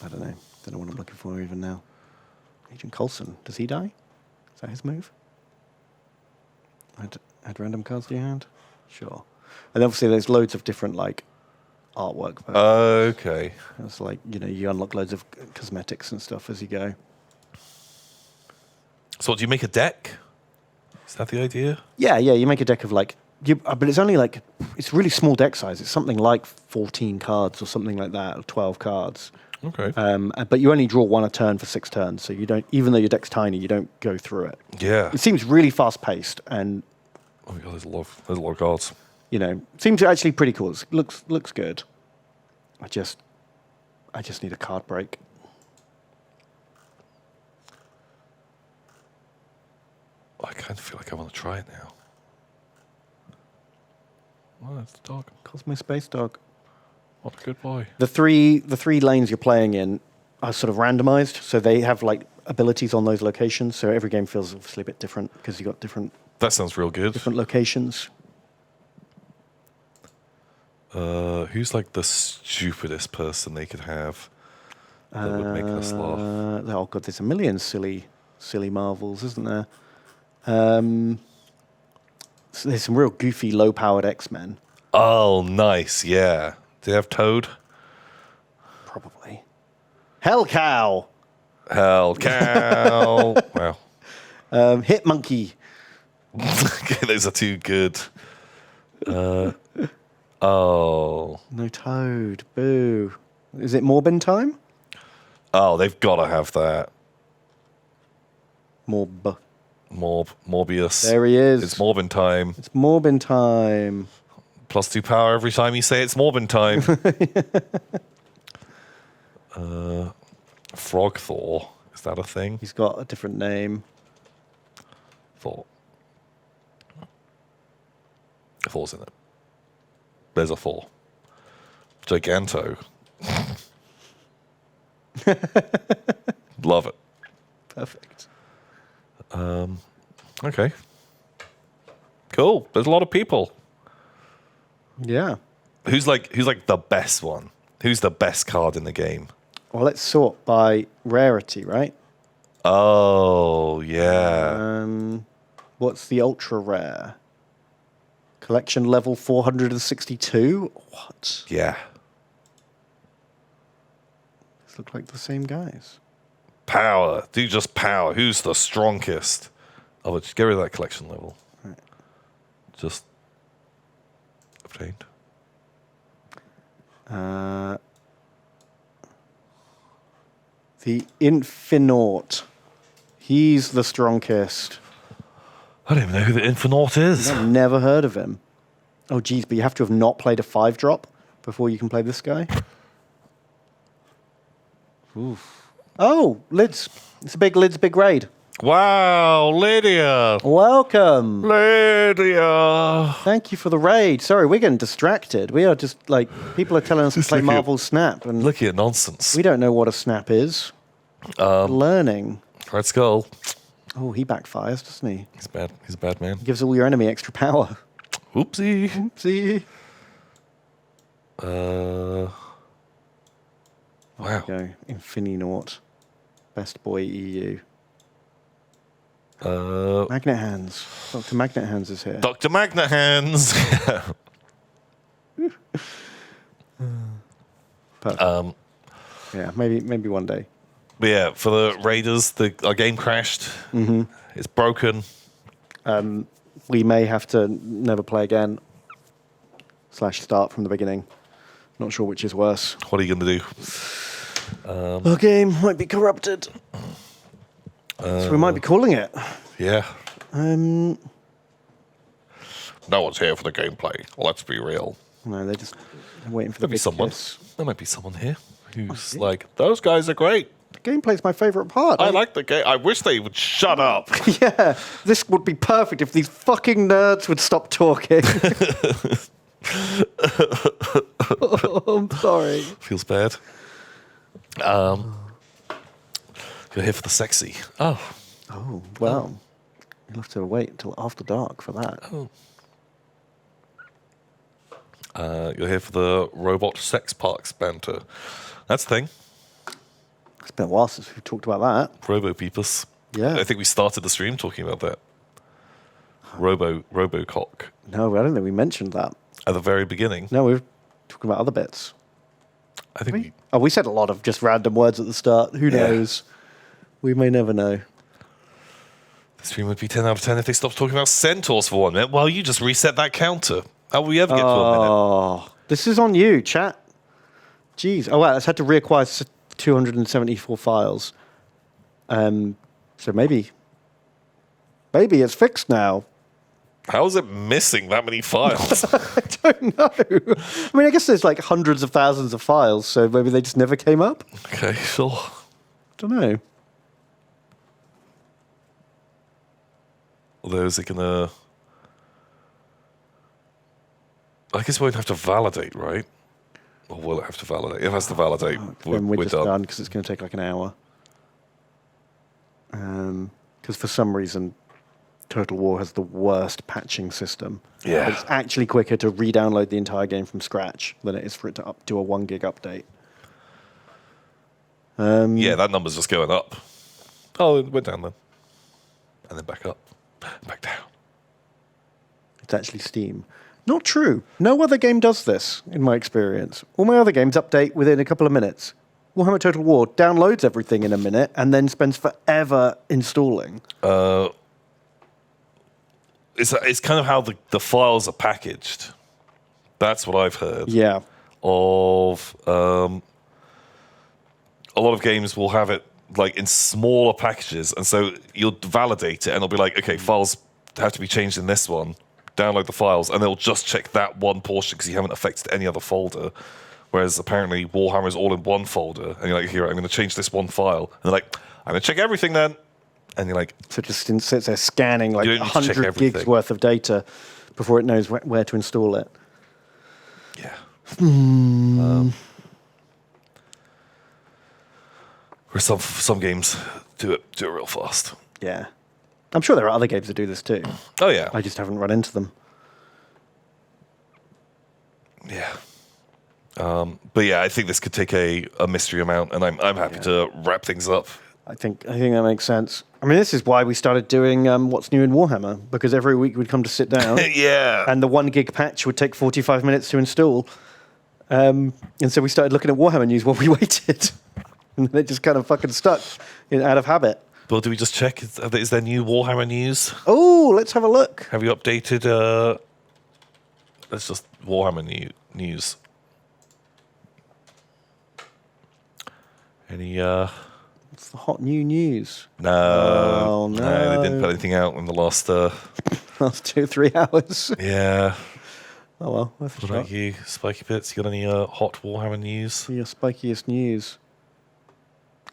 I don't know. Don't know what I'm looking for even now. Agent Coulson. Does he die? Is that his move? Add random cards to your hand? Sure. And obviously there's loads of different like artwork. Okay. It's like, you unlock loads of cosmetics and stuff as you go. So do you make a deck? Is that the idea? Yeah, you make a deck of like, but it's only like, it's really small deck size. It's something like 14 cards or something like that, or 12 cards. Okay. But you only draw one a turn for 6 turns, so you don't, even though your deck's tiny, you don't go through it. Yeah. It seems really fast paced, and Oh my god, there's a lot of cards. Seems actually pretty cool. It looks good. I just need a card break. I kind of feel like I want to try it now. Oh, it's the dog. Cosmo Space Dog. What a good boy. The three lanes you're playing in are sort of randomized, so they have like abilities on those locations. So every game feels obviously a bit different because you've got different That sounds real good. locations. Who's like the stupidest person they could have that would make us laugh? Oh god, there's a million silly marvels, isn't there? So there's some real goofy, low-powered X-Men. Oh, nice. Yeah. Do they have Toad? Probably. Hell Cow. Hell cow. Wow. Hit Monkey. Okay, those are too good. Oh. No Toad. Boo. Is it Morbin time? Oh, they've got to have that. Morbius. There he is. It's Morbin time. It's Morbin time. +2 power every time you say it's Morbin time. Frog Thor. Is that a thing? He's got a different name. Thor. Thor's in it. There's a Thor. Giganto. Love it. Perfect. Okay. Cool. There's a lot of people. Yeah. Who's like the best one? Who's the best card in the game? Well, let's sort by rarity, right? Oh, yeah. What's the ultra rare? Collection level 462? What? Yeah. These look like the same guys. Power. Do just power. Who's the strongest? Oh, just get rid of that collection level. Right. Just obtained. The Infinaut. He's the strongest. I don't even know who the Infinaut is. I've never heard of him. Oh, geez, but you have to have not played a 5-drop before you can play this guy. Oof. Oh, Lids. It's a big Lids, big raid. Wow, Lydia. Welcome. Lydia. Thank you for the raid. Sorry, we're getting distracted. We are just like, people are telling us to Just play look at- Marvel Snap, and Look at nonsense. we don't know what a snap is. Learning. Red Skull. Oh, he backfires, doesn't he? He's bad. He's a bad man. Gives all your enemy extra power. Oopsie. See? Wow. Go. Infininaut. Best boy EU. Magnet Hands. Dr. Magnet Hands is here. Dr. Magnet Hands. Perfect. Yeah, maybe one day. But yeah, for the Raiders, our game crashed. Mm-hmm. It's broken. We may have to never play again. / start from the beginning. Not sure which is worse. What are you going to do? Our game might be corrupted. So we might be calling it. Yeah. No, No one's here for the gameplay. Let's be real. they're just waiting for the There'll be big someone. kiss. There might be someone here who's like, those guys are great. The gameplay's my favourite part. I like the game. I wish they would shut up. Yeah, this would be perfect if these fucking nerds would stop talking. Oh, I'm sorry. Feels bad. You're here for the sexy. Oh. Oh, well. You'll have to wait until after dark for that. You're here for the robot sex parks banter. That's the thing. It's been a while since we've talked about that. Robo Peepus. Yeah. I think we started the stream talking about that. Robocock. No, I don't think we mentioned that. At the very beginning. No, we were talking about other bits. I think we, Oh, we said a lot of just random words at the start. Who Yeah. knows? We may never know. the stream would be 10 out of 10 if they stopped talking about centaurs for 1 minute. Well, you just reset that counter. How will we ever get to a minute? Oh, this is on you, chat. Jeez. Oh, wow. It's had to reacquire 274 files. So maybe it's fixed now. How is it missing that many files? I don't know. I mean, I guess there's like hundreds of thousands of files, so maybe they just never came up. Okay, sure. Don't know. Although, is it gonna... I guess we won't have to validate, right? Or will it have to validate? If it has to validate, Then we're we're just done. done because it's going to take like an hour. Because for some reason, Total War has the worst patching system. Yeah. It's actually quicker to re-download the entire game from scratch than it is for it to do a 1 gig update. Yeah, that number's just going up. Oh, it went down then. And then back up. Back down. It's actually Steam. Not true. No other game does this, in my experience. All my other games update within a couple of minutes. Warhammer Total War downloads everything in a minute and then spends forever installing. It's kind of how the files are packaged. That's what I've heard. Yeah. Of a lot of games will have it like in smaller packages, and so you'll validate it, and it'll be like, okay, files have to be changed in this one. Download the files, and they'll just check that one portion because you haven't affected any other folder. Whereas apparently Warhammer is all in one folder, and you're like, here, I'm going to change this one file, and they're like, I'm going to check everything then, and you're like, So it just sits there scanning like You don't need to check 100 gigs everything. worth of data before it knows where to install it. yeah. Where some games do it real fast. Yeah. I'm sure there are other games that do this too. Oh yeah, I just haven't run into them. yeah. But yeah, I think this could take a mystery amount, and I'm happy to wrap things up. I think that makes sense. I mean, this is why we started doing What's New in Warhammer, because every week we'd come to sit down Yeah. and the 1 gig patch would take 45 minutes to install. And so we started looking at Warhammer news while we waited. And then it just kind of fucking stuck out of habit. Well, do we just check? Is there new Warhammer news? Oh, let's have a look. Have you updated? That's just Warhammer news. Any? It's the hot new news. No. Oh, No, they didn't no. put anything out in the last. Last 2 or 3 hours. Yeah. Oh well, worth a What shot. about you, Spiky Bits? You got any hot Warhammer news? Your spikiest news.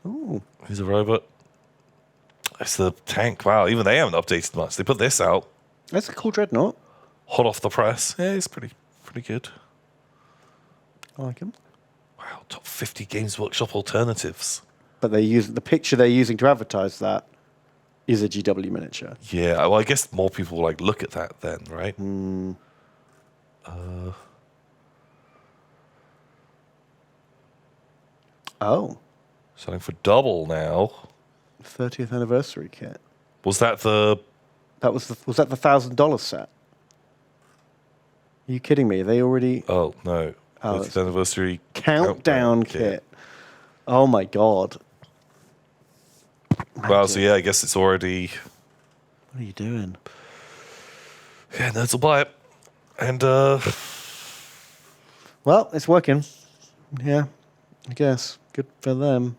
Oh, Who's a robot? It's the tank. Wow, even they haven't updated much. They put this out, that's a cool dreadnought. hot off the press. Yeah, it's pretty good. I like him. Wow, top 50 Games Workshop alternatives. But they use the picture they're using to advertise that is a GW miniature. Yeah, well, I guess more people will like look at that then, right? Oh, Selling for double now. 30th anniversary kit. Was that the? Was that the $1,000 set? Are you kidding me? They already Oh no, Oh, 30th anniversary countdown kit. Oh my god. Wow, so yeah, I guess it's already. What are you doing? Yeah, nerds will buy it, and Well, it's working. Yeah, I guess. Good for them.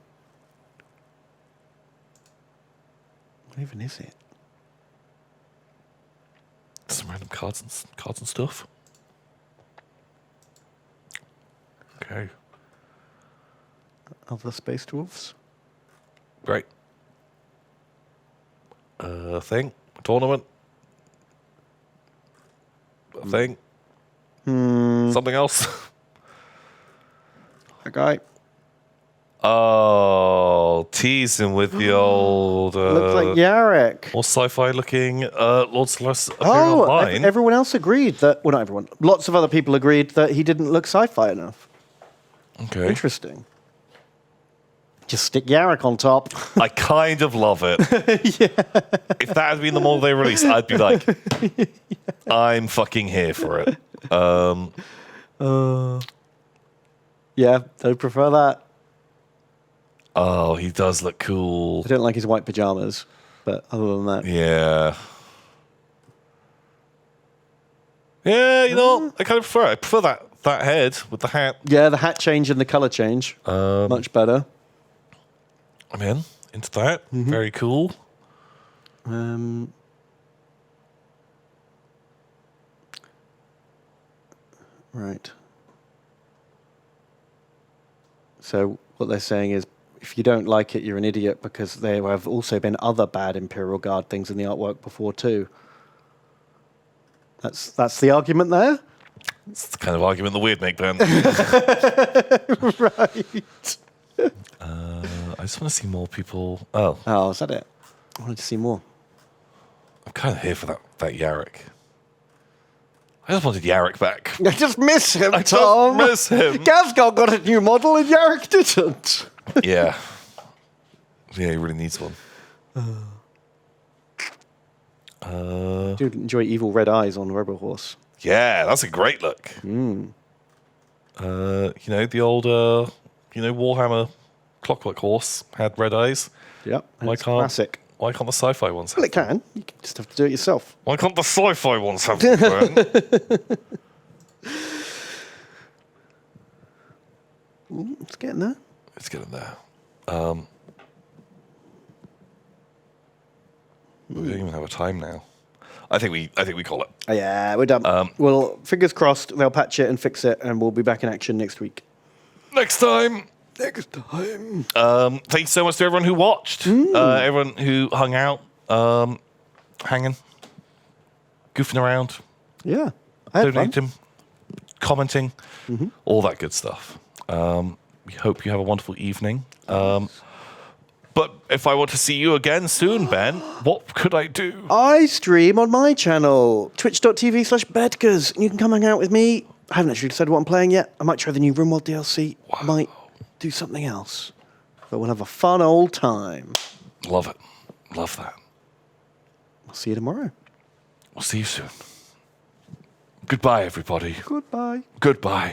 What even is it? some random cards and stuff. Okay, Other Space Dwarfs? great. Thing, tournament. A thing. Something else. That guy. Oh, teasing with the old. Looks like Yarrick. More sci-fi looking Lord Celeste appearing online. Everyone else agreed that... Well, not everyone. Lots of other people agreed that he didn't look sci-fi enough. Okay. Interesting. Just stick Yarrick on top. I kind of love it. If that had been the model they released, I'd be like, I'm fucking here for it. Yeah, I prefer that. Oh, he does look cool. I don't like his white pajamas, but other than that... Yeah. Yeah, you know, I kind of prefer it. I prefer that head with the hat. Yeah, the hat change and the colour change. Much better. I'm into that. Very cool. Right. So what they're saying is, if you don't like it, you're an idiot, because there have also been other bad Imperial Guard things in the artwork before too. That's the argument there? It's the kind of argument the weird make, Ben. Right. I just want to see more people. Oh, Oh, is that it? I wanted to see more. I'm kind of here for that Yarrick. I just wanted Yarrick back. I just miss him, I Tom. just miss him. Gavgard got a new model and Yarrick didn't. Yeah. Yeah, he really needs one. Dude, enjoy Evil Red Eyes on Rebel Horse. Yeah, that's a great look. You know, the old, Warhammer Clockwork Horse had red eyes. Yep, Why it's can't classic. Why can't the sci-fi ones have Well, it them? can. You just have to do it yourself. Why can't the sci-fi ones have them, Ben? It's getting there. It's getting there. We don't even have a time now. I think we call it. Oh, yeah, we're done. Well, fingers crossed, they'll patch it and fix it, and we'll be back in action next week. Next time. Next time. Thank you so much to everyone who watched, everyone who hung out, hanging, goofing around, Yeah, I had fun. donating, commenting, all that good stuff. We hope you have a wonderful evening. But if I want to see you again soon, Ben, what could I do? I stream on my channel, twitch.tv/Bedkers. You can come hang out with me. I haven't actually decided what I'm playing yet. I might try the new RimWorld DLC. I might do something else. But we'll have a fun old time. Love it. Love that. I'll see you tomorrow. We'll see you soon. Goodbye, everybody. Goodbye. Goodbye.